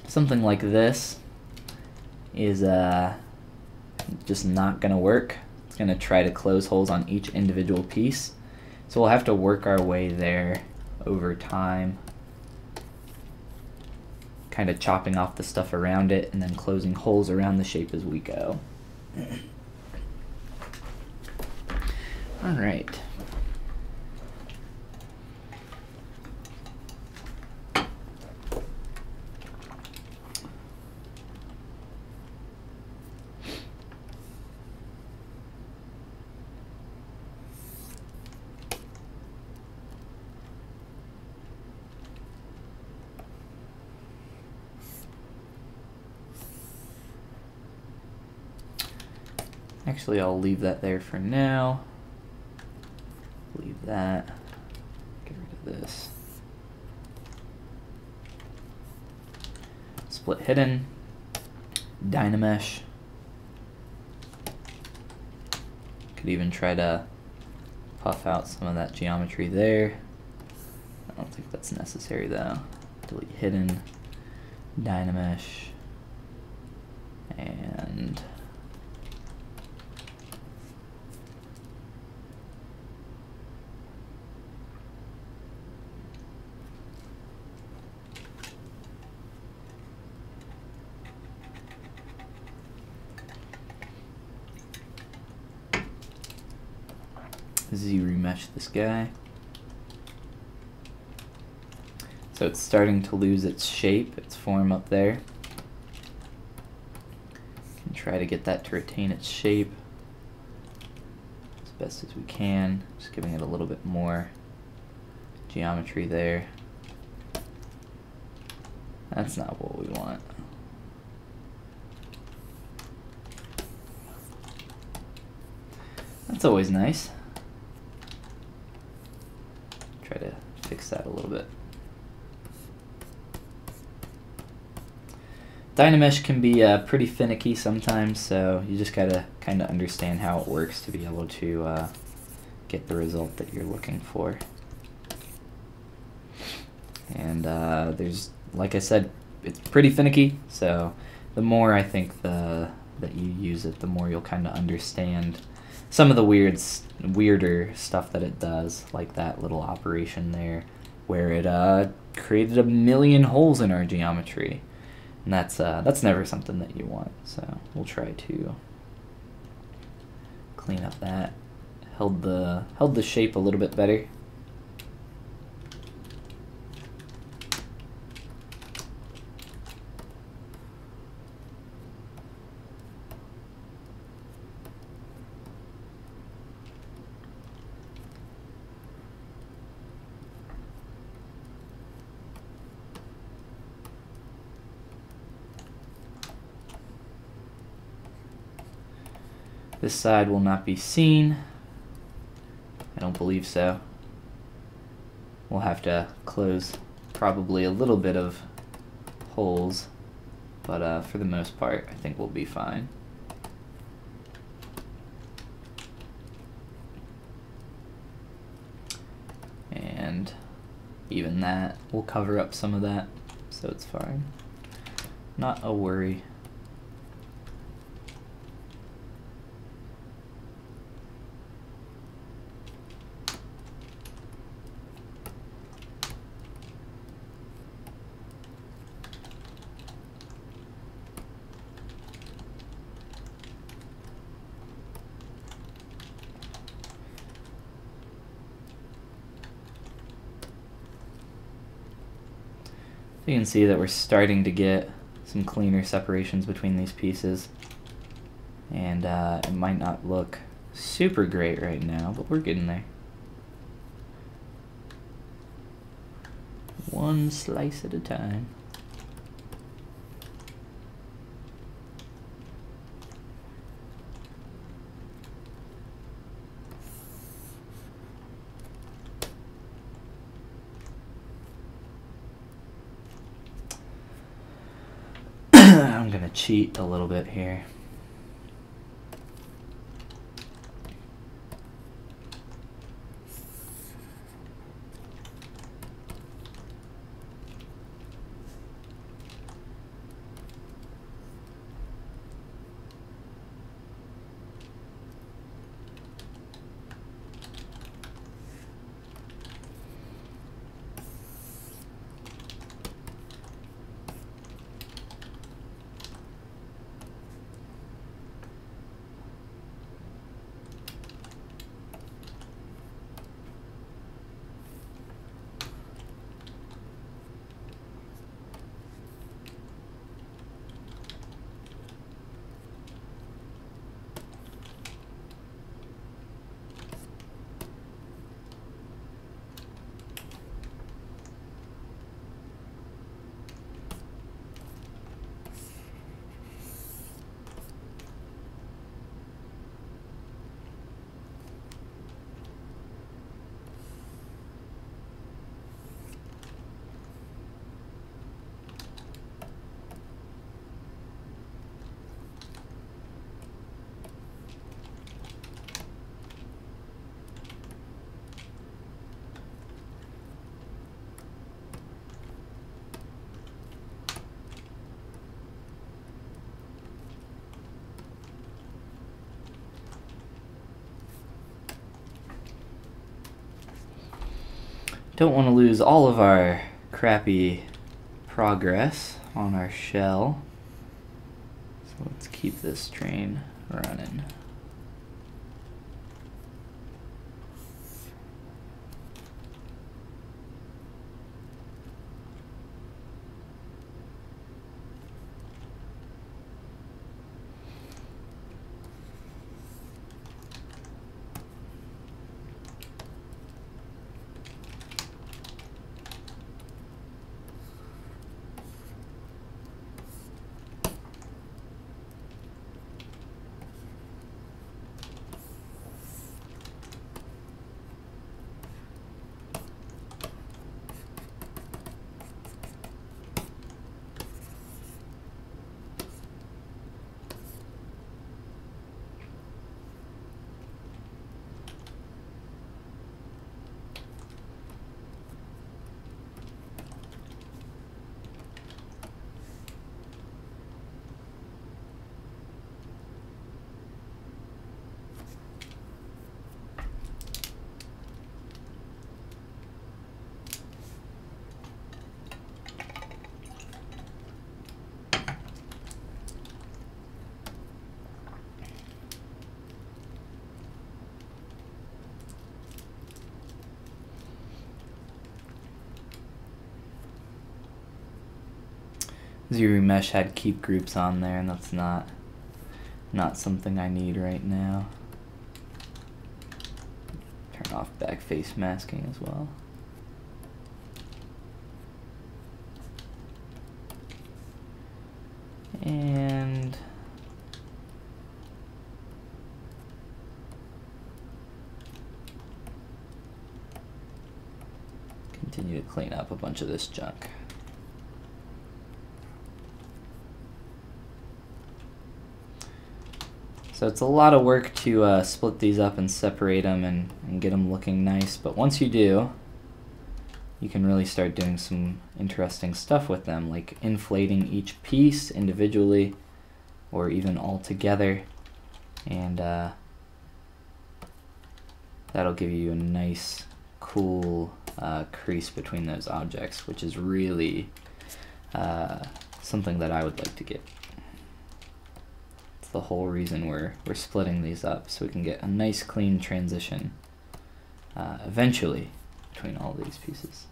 Something like this is just not going to work. It's going to try to close holes on each individual piece. So we'll have to work our way there over time, kind of chopping off the stuff around it and then closing holes around the shape as we go. All right. Actually, I'll leave that there for now. Leave that. Get rid of this. Split hidden. Dynamesh. Could even try to puff out some of that geometry there. I don't think that's necessary though. Delete hidden. Dynamesh. And ZBrush this guy. So it's starting to lose its shape, its form up there. Can try to get that to retain its shape as best as we can, just giving it a little bit more geometry there. That's not what we want. That's always nice. Try to fix that a little bit. Dynamesh can be pretty finicky sometimes, so you just gotta kind of understand how it works to be able to get the result that you're looking for. And there's, like I said, it's pretty finicky, so the more I think that you use it, the more you'll kind of understand some of the weirder stuff that it does, like that little operation there, where it created a million holes in our geometry, and that's never something that you want. So we'll try to clean up that. Held the shape a little bit better. This side will not be seen. I don't believe so. We'll have to close probably a little bit of holes, but for the most part, I think we'll be fine. And even that will cover up some of that, so it's fine. Not a worry. So you can see that we're starting to get some cleaner separations between these pieces. And it might not look super great right now, but we're getting there. One slice at a time. I'm gonna cheat a little bit here. Don't want to lose all of our crappy progress on our shell. So let's keep this train running. ZBrush had keep groups on there, and that's not something I need right now. Turn off back face masking as well. And continue to clean up a bunch of this junk. So it's a lot of work to split these up and separate them and get them looking nice, but once you do, you can really start doing some interesting stuff with them, like inflating each piece individually or even all together, and that'll give you a nice, cool crease between those objects, which is really something that I would like to get. The whole reason we're splitting these up, so we can get a nice clean transition eventually between all these pieces.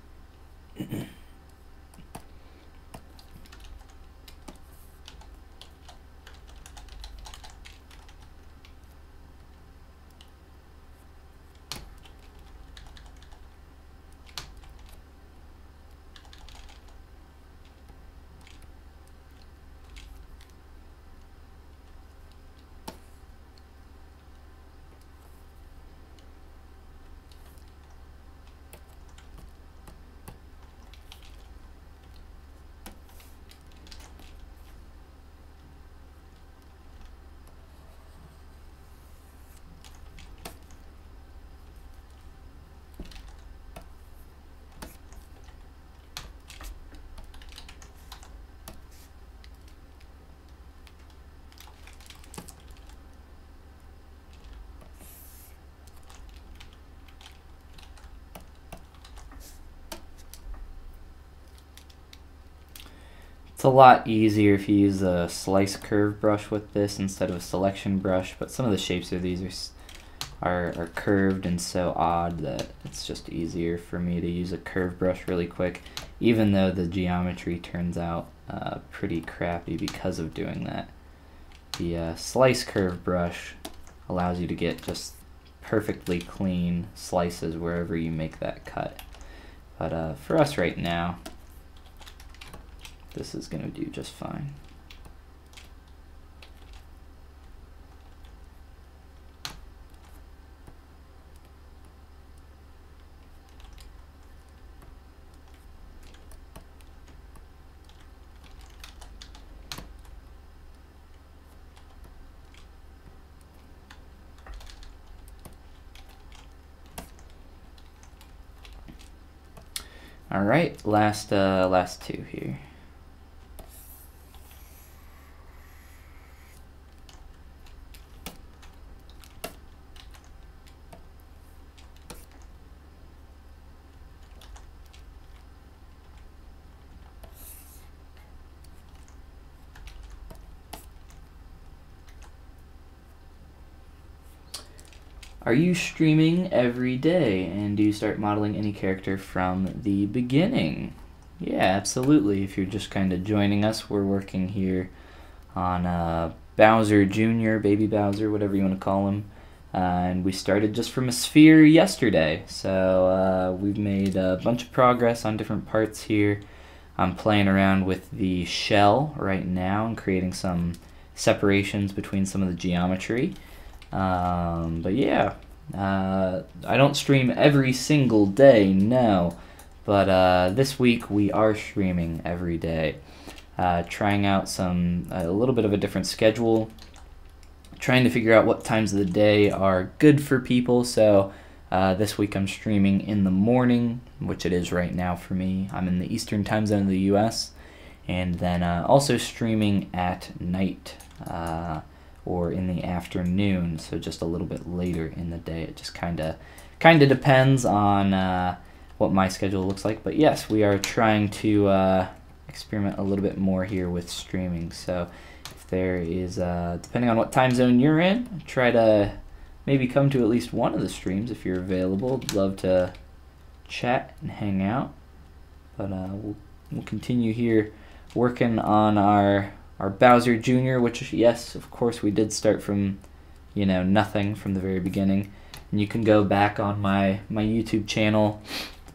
It's a lot easier if you use a slice curve brush with this instead of a selection brush, but some of the shapes of these are curved and so odd that it's just easier for me to use a curve brush really quick, even though the geometry turns out pretty crappy because of doing that. The slice curve brush allows you to get just perfectly clean slices wherever you make that cut. But for us right now, this is going to do just fine. All right, last two here. Are you streaming every day, and do you start modeling any character from the beginning? Yeah, absolutely. If you're just kind of joining us, we're working here on Bowser Jr., Baby Bowser, whatever you want to call him. And we started just from a sphere yesterday, so we've made a bunch of progress on different parts here. I'm playing around with the shell right now and creating some separations between some of the geometry. But yeah, I don't stream every single day, no, but this week we are streaming every day, trying out a little bit of a different schedule, trying to figure out what times of the day are good for people. So this week I'm streaming in the morning, which it is right now for me. I'm in the Eastern time zone of the US, and then also streaming at night, or in the afternoon, so just a little bit later in the day. It just kind of depends on what my schedule looks like. But yes, we are trying to experiment a little bit more here with streaming. So if there is, depending on what time zone you're in, try to maybe come to at least one of the streams if you're available. I'd love to chat and hang out. But we'll continue here working on our Bowser Jr., which, yes, of course, we did start from, nothing from the very beginning. And you can go back on my YouTube channel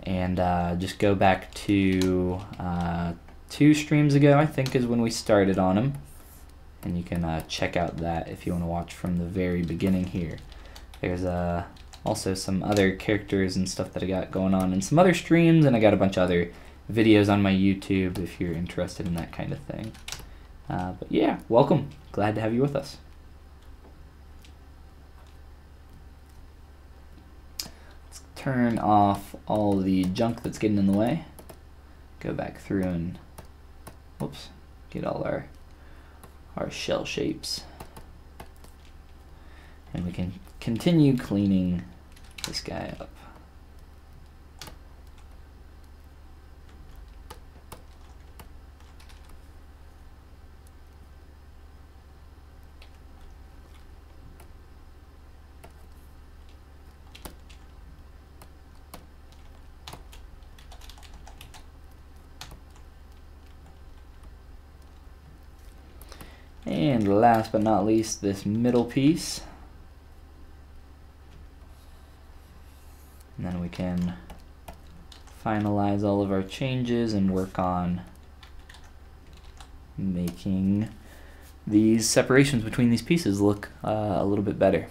and just go back to 2 streams ago, I think, is when we started on him. And you can check out that if you want to watch from the very beginning here. There's also some other characters and stuff that I got going on in some other streams, and I got a bunch of other videos on my YouTube if you're interested in that kind of thing. But yeah, welcome. Glad to have you with us. Let's turn off all the junk that's getting in the way. Go back through and, whoops, get all our shell shapes. And we can continue cleaning this guy up. And last but not least, this middle piece. And then we can finalize all of our changes and work on making these separations between these pieces look a little bit better.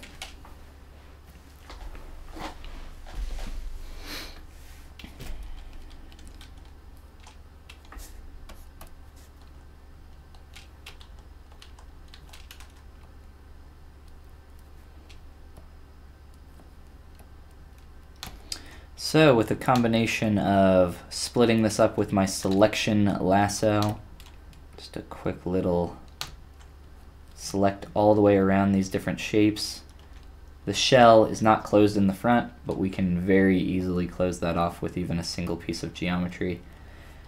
So with a combination of splitting this up with my selection lasso, just a quick little select all the way around these different shapes. The shell is not closed in the front, but we can very easily close that off with even a single piece of geometry.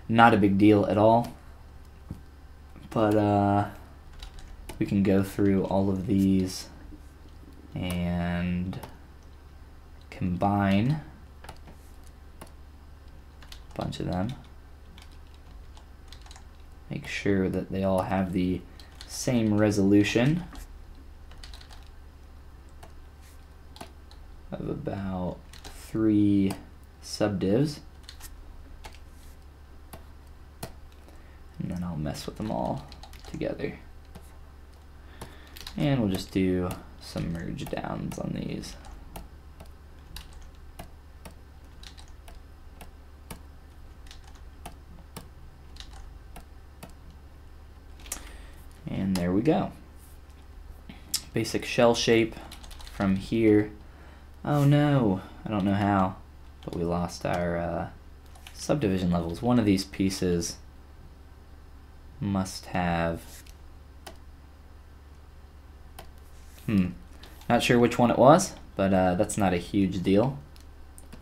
Not a big deal at all. But we can go through all of these and combine a bunch of them. Make sure that they all have the same resolution of about 3 subdivs. And then I'll mess with them all together. And we'll just do some merge downs on these. And there we go. Basic shell shape from here. Oh no, I don't know how, but we lost our subdivision levels. One of these pieces must have, not sure which one it was, but that's not a huge deal.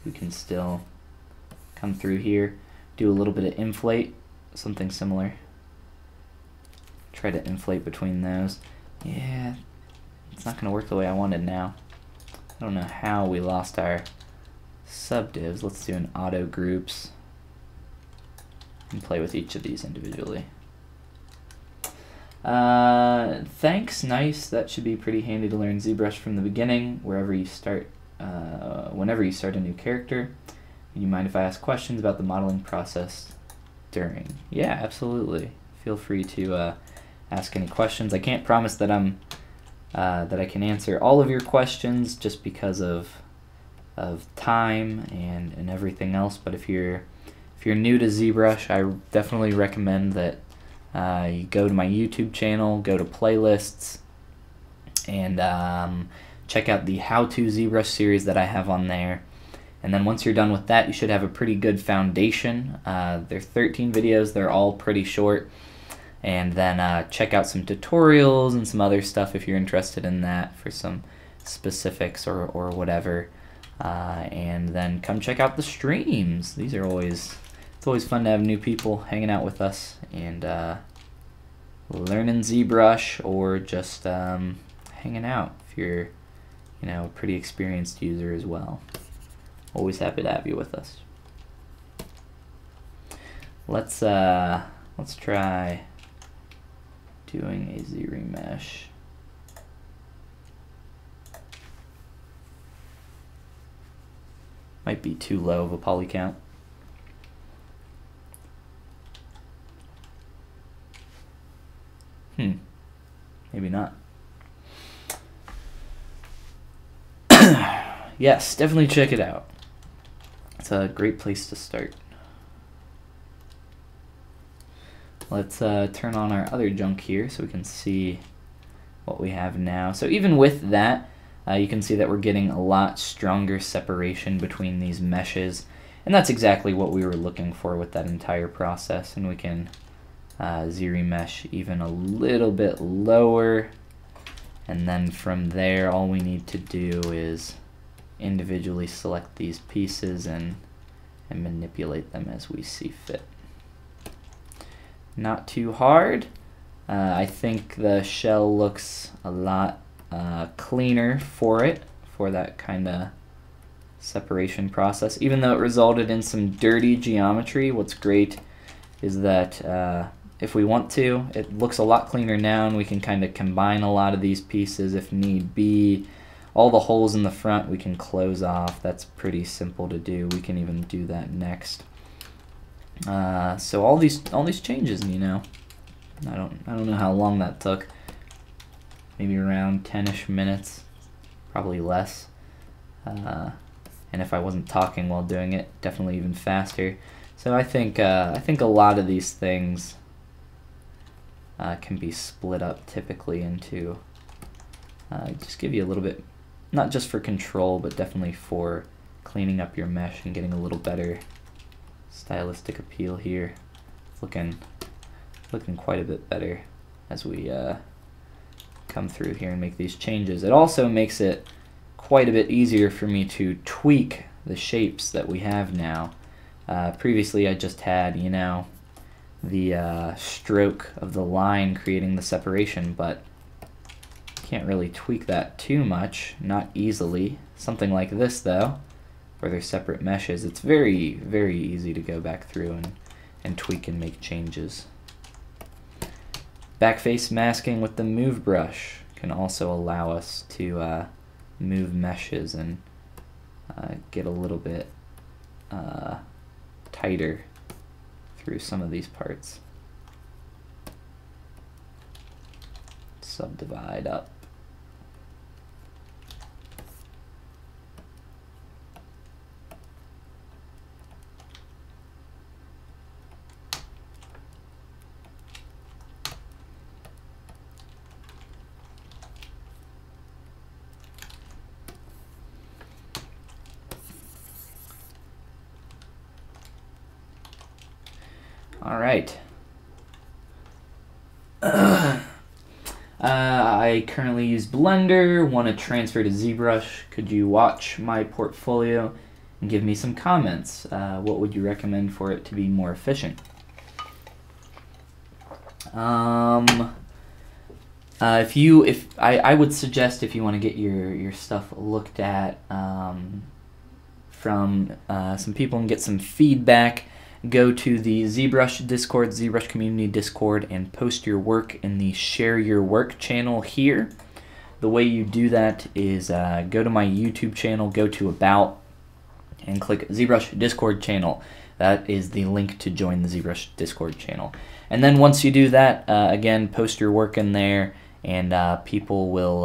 We can still come through here, do a little bit of inflate, something similar. Try to inflate between those. Yeah, it's not gonna work the way I wanted now. I don't know how we lost our subdivs. Let's do an auto groups and play with each of these individually. Thanks, nice. That should be pretty handy to learn ZBrush from the beginning, wherever you start, whenever you start a new character. Do you mind if I ask questions about the modeling process during? Yeah, absolutely. Feel free to ask any questions. I can't promise that that I can answer all of your questions just because of time and everything else. But if you're new to ZBrush, I definitely recommend that you go to my YouTube channel, go to playlists, and check out the How to ZBrush series that I have on there. And then once you're done with that, you should have a pretty good foundation. They're 13 videos, they're all pretty short. And then check out some tutorials and some other stuff if you're interested in that for some specifics or whatever. And then come check out the streams. These are it's always fun to have new people hanging out with us and learning ZBrush, or just hanging out if you're, a pretty experienced user as well. Always happy to have you with us. Let's try doing a ZRemesh. Might be too low of a poly count. Maybe not. Yes, definitely check it out. It's a great place to start. Let's turn on our other junk here so we can see what we have now. So even with that, you can see that we're getting a lot stronger separation between these meshes, and that's exactly what we were looking for with that entire process. And we can ZRemesh even a little bit lower, and then from there all we need to do is individually select these pieces and manipulate them as we see fit. Not too hard. I think the shell looks a lot cleaner for that kind of separation process. Even though it resulted in some dirty geometry, what's great is that if we want to, it looks a lot cleaner now, and we can kind of combine a lot of these pieces if need be. All the holes in the front we can close off. That's pretty simple to do. We can even do that next. So all these changes, I don't know how long that took. Maybe around 10-ish minutes, probably less. And if I wasn't talking while doing it, definitely even faster. So I think a lot of these things can be split up typically into just give you a little bit, not just for control, but definitely for cleaning up your mesh and getting a little better stylistic appeal here. It's looking quite a bit better as we come through here and make these changes. It also makes it quite a bit easier for me to tweak the shapes that we have now. Previously I just had, the stroke of the line creating the separation, but can't really tweak that too much, not easily. Something like this though, where they're separate meshes, it's very, very easy to go back through and tweak and make changes. Backface masking with the move brush can also allow us to move meshes and get a little bit tighter through some of these parts. Subdivide up. All right. I currently use Blender, want to transfer to ZBrush. Could you watch my portfolio and give me some comments? What would you recommend for it to be more efficient? I would suggest, if you want to get your stuff looked at from some people and get some feedback, go to the ZBrush Discord, ZBrush Community Discord, and post your work in the Share Your Work channel here. The way you do that is go to my YouTube channel, go to About, and click ZBrush Discord channel. That is the link to join the ZBrush Discord channel. And then once you do that, again, post your work in there, and people will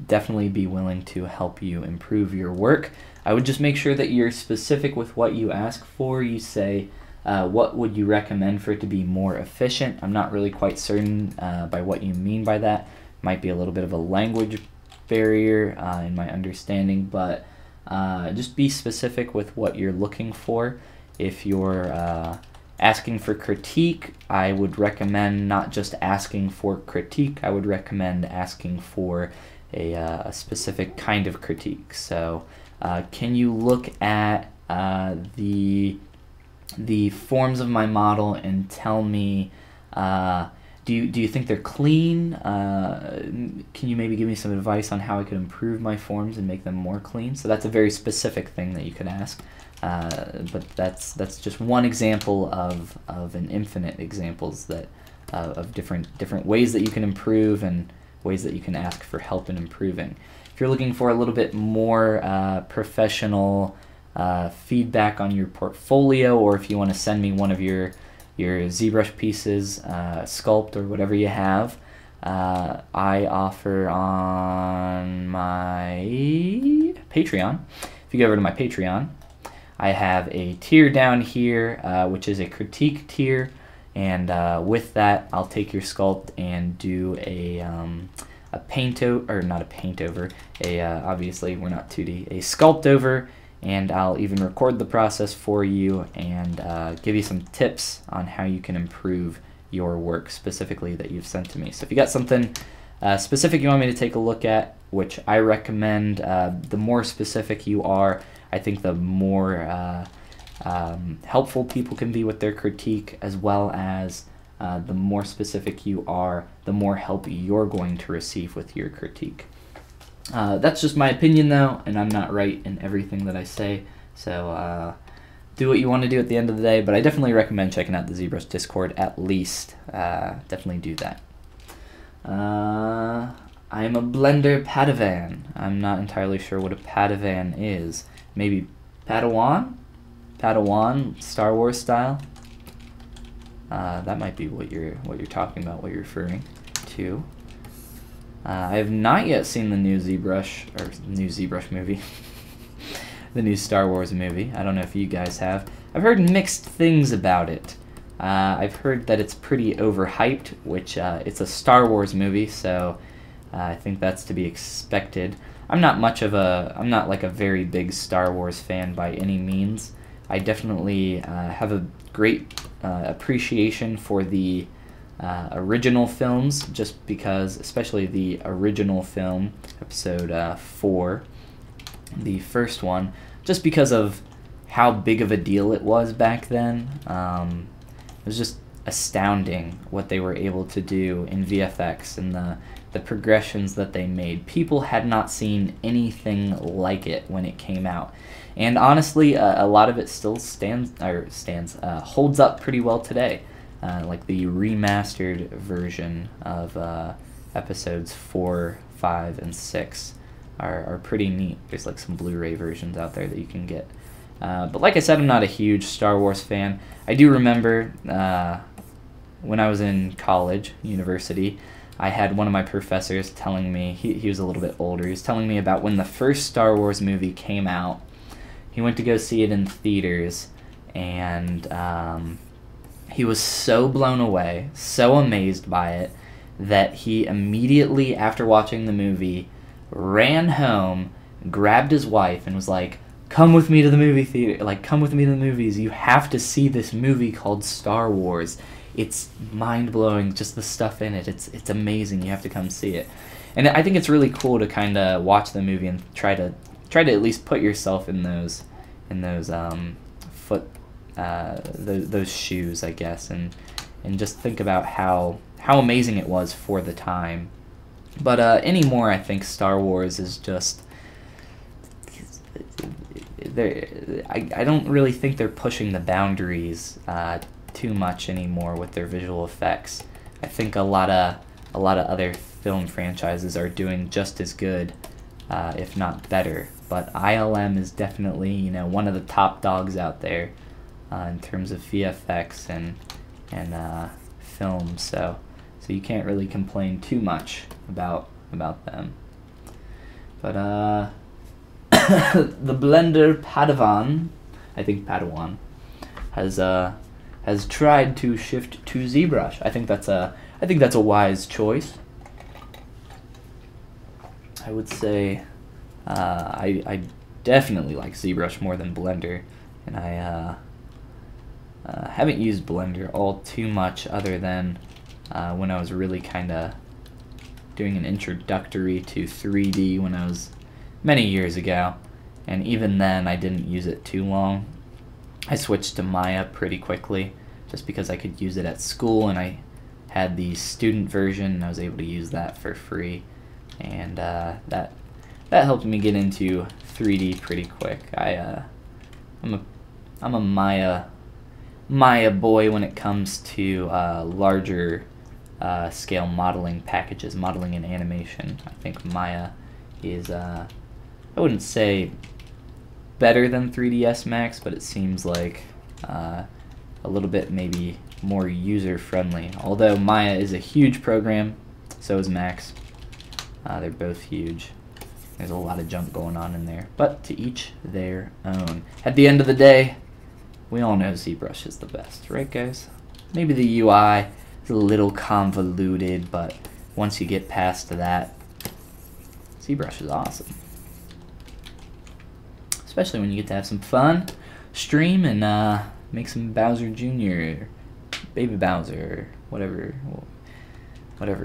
definitely be willing to help you improve your work. I would just make sure that you're specific with what you ask for. You say, what would you recommend for it to be more efficient? I'm not really quite certain by what you mean by that. Might be a little bit of a language barrier in my understanding, but just be specific with what you're looking for. If you're asking for critique, I would recommend not just asking for critique. I would recommend asking for a specific kind of critique. So can you look at the forms of my model and tell me, do you think they're clean? Can you maybe give me some advice on how I could improve my forms and make them more clean? So that's a very specific thing that you could ask. But that's just one example of an infinite examples that of different ways that you can improve and ways that you can ask for help in improving. If you're looking for a little bit more professional feedback on your portfolio, or if you want to send me one of your ZBrush pieces, sculpt, or whatever you have, I offer on my Patreon. If you go over to my Patreon, I have a tier down here, which is a critique tier, and with that, I'll take your sculpt and do a paint over, or not a paint over, obviously we're not 2D, a sculpt over, and I'll even record the process for you and give you some tips on how you can improve your work specifically that you've sent to me. So if you got something specific you want me to take a look at, which I recommend, the more specific you are, I think the more helpful people can be with their critique, as well as the more specific you are, the more help you're going to receive with your critique. That's just my opinion though, and I'm not right in everything that I say, so do what you want to do at the end of the day, but I definitely recommend checking out the ZBrush Discord at least. Definitely do that. I am a Blender Padawan. I'm not entirely sure what a Padawan is. Maybe Padawan? Padawan, Star Wars style? That might be what you're talking about, what you're referring to. I have not yet seen the new ZBrush movie. The new Star Wars movie. I don't know if you guys have. I've heard mixed things about it. I've heard that it's pretty overhyped, which it's a Star Wars movie, so I think that's to be expected. I'm not like a very big Star Wars fan by any means. I definitely have a great appreciation for the original films, just because, especially the original film, episode 4, the first one, just because of how big of a deal it was back then. was just astounding what they were able to do in VFX and the progressions that they made. People had not seen anything like it when it came out. And honestly, a lot of it still holds up pretty well today. Like the remastered version of episodes 4, 5, and 6 are pretty neat. There's like some Blu-ray versions out there that you can get. But like I said, I'm not a huge Star Wars fan. I do remember when I was in college, university, I had one of my professors telling me, he was a little bit older, he was telling me about when the first Star Wars movie came out. He went to go see it in theaters, and he was so blown away, so amazed by it, that he immediately, after watching the movie, ran home, grabbed his wife, and was like, come with me to the movie theater, like, come with me to the movies, you have to see this movie called Star Wars. It's mind-blowing, just the stuff in it, it's amazing, you have to come see it. And I think it's really cool to kind of watch the movie and try to at least put yourself in those those shoes, I guess, and just think about how amazing it was for the time. But anymore, I think Star Wars is just, I don't really think they're pushing the boundaries too much anymore with their visual effects. I think a lot of other film franchises are doing just as good, if not better. But ILM is definitely, you know, one of the top dogs out there in terms of VFX and film. So you can't really complain too much about them. But the Blender Padawan, I think Padawan, has tried to shift to ZBrush. I think that's a wise choice. I would say I definitely like ZBrush more than Blender, and I haven't used Blender all too much other than when I was really kind of doing an introductory to 3D when I was many years ago, and even then I didn't use it too long. I switched to Maya pretty quickly just because I could use it at school, and I had the student version and I was able to use that for free, and that helped me get into 3D pretty quick. I'm a Maya boy when it comes to larger scale modeling packages, modeling and animation. I think Maya is, I wouldn't say better than 3ds Max, but it seems like a little bit maybe more user-friendly. Although Maya is a huge program, so is Max. They're both huge. There's a lot of junk going on in there, but to each their own. At the end of the day, we all know ZBrush is the best, right guys? Maybe the UI is a little convoluted, but once you get past that, ZBrush is awesome. Especially when you get to have some fun, stream, and make some Bowser Jr., Baby Bowser, whatever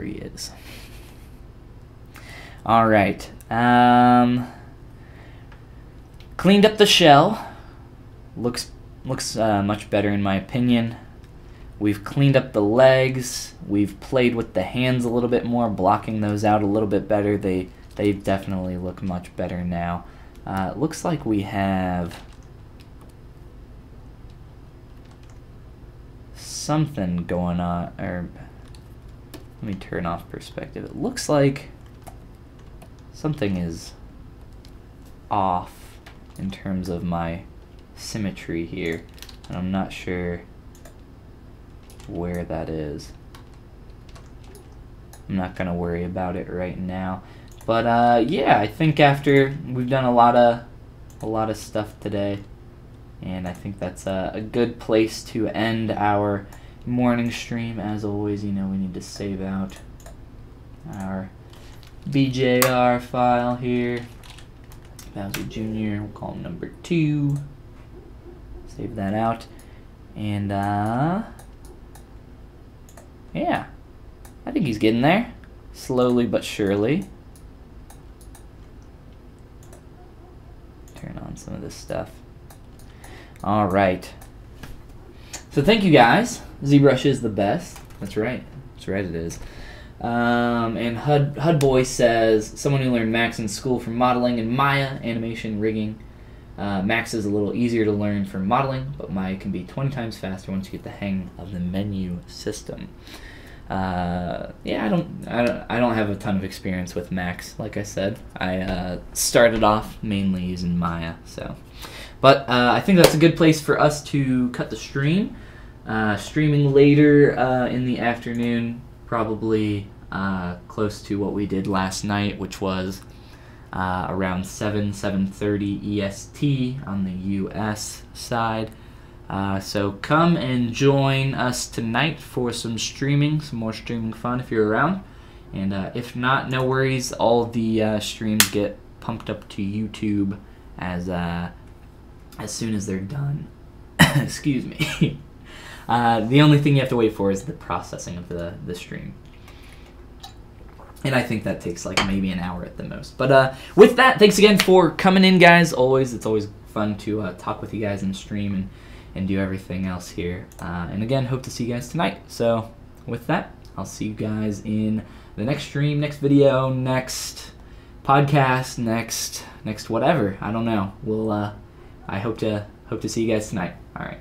he is. Alright, cleaned up the shell. Looks much better in my opinion. We've cleaned up the legs. We've played with the hands a little bit more, blocking those out a little bit better. They definitely look much better now. It looks like we have something going on, or let me turn off perspective. It looks like something is off in terms of my symmetry here, and I'm not sure where that is. I'm not gonna worry about it right now, but yeah, I think after we've done a lot of stuff today, and I think that's a good place to end our morning stream. As always, you know, we need to save out our BJR file here. Bowser Jr., we'll call him number 2. Save that out. And yeah, I think he's getting there. Slowly but surely. Turn on some of this stuff. Alright. So thank you guys. ZBrush is the best. That's right. That's right, it is. And HUD Boy says, someone who learned Max in school for modeling and Maya animation rigging. Max is a little easier to learn for modeling, but Maya can be 20 times faster once you get the hang of the menu system. Yeah, I don't have a ton of experience with Max. Like I said, I started off mainly using Maya. So, but I think that's a good place for us to cut the stream. Streaming later in the afternoon, probably close to what we did last night, which was around 7:30 EST on the US side. So come and join us tonight for some more streaming fun if you're around. And if not, no worries. All the streams get pumped up to YouTube as soon as they're done. Excuse me. The only thing you have to wait for is the processing of the stream. And I think that takes like maybe an hour at the most. But with that, thanks again for coming in, guys. It's always fun to talk with you guys in the stream and do everything else here. And again, hope to see you guys tonight. So with that, I'll see you guys in the next stream, next video, next podcast, next whatever. I don't know. I hope to see you guys tonight. All right.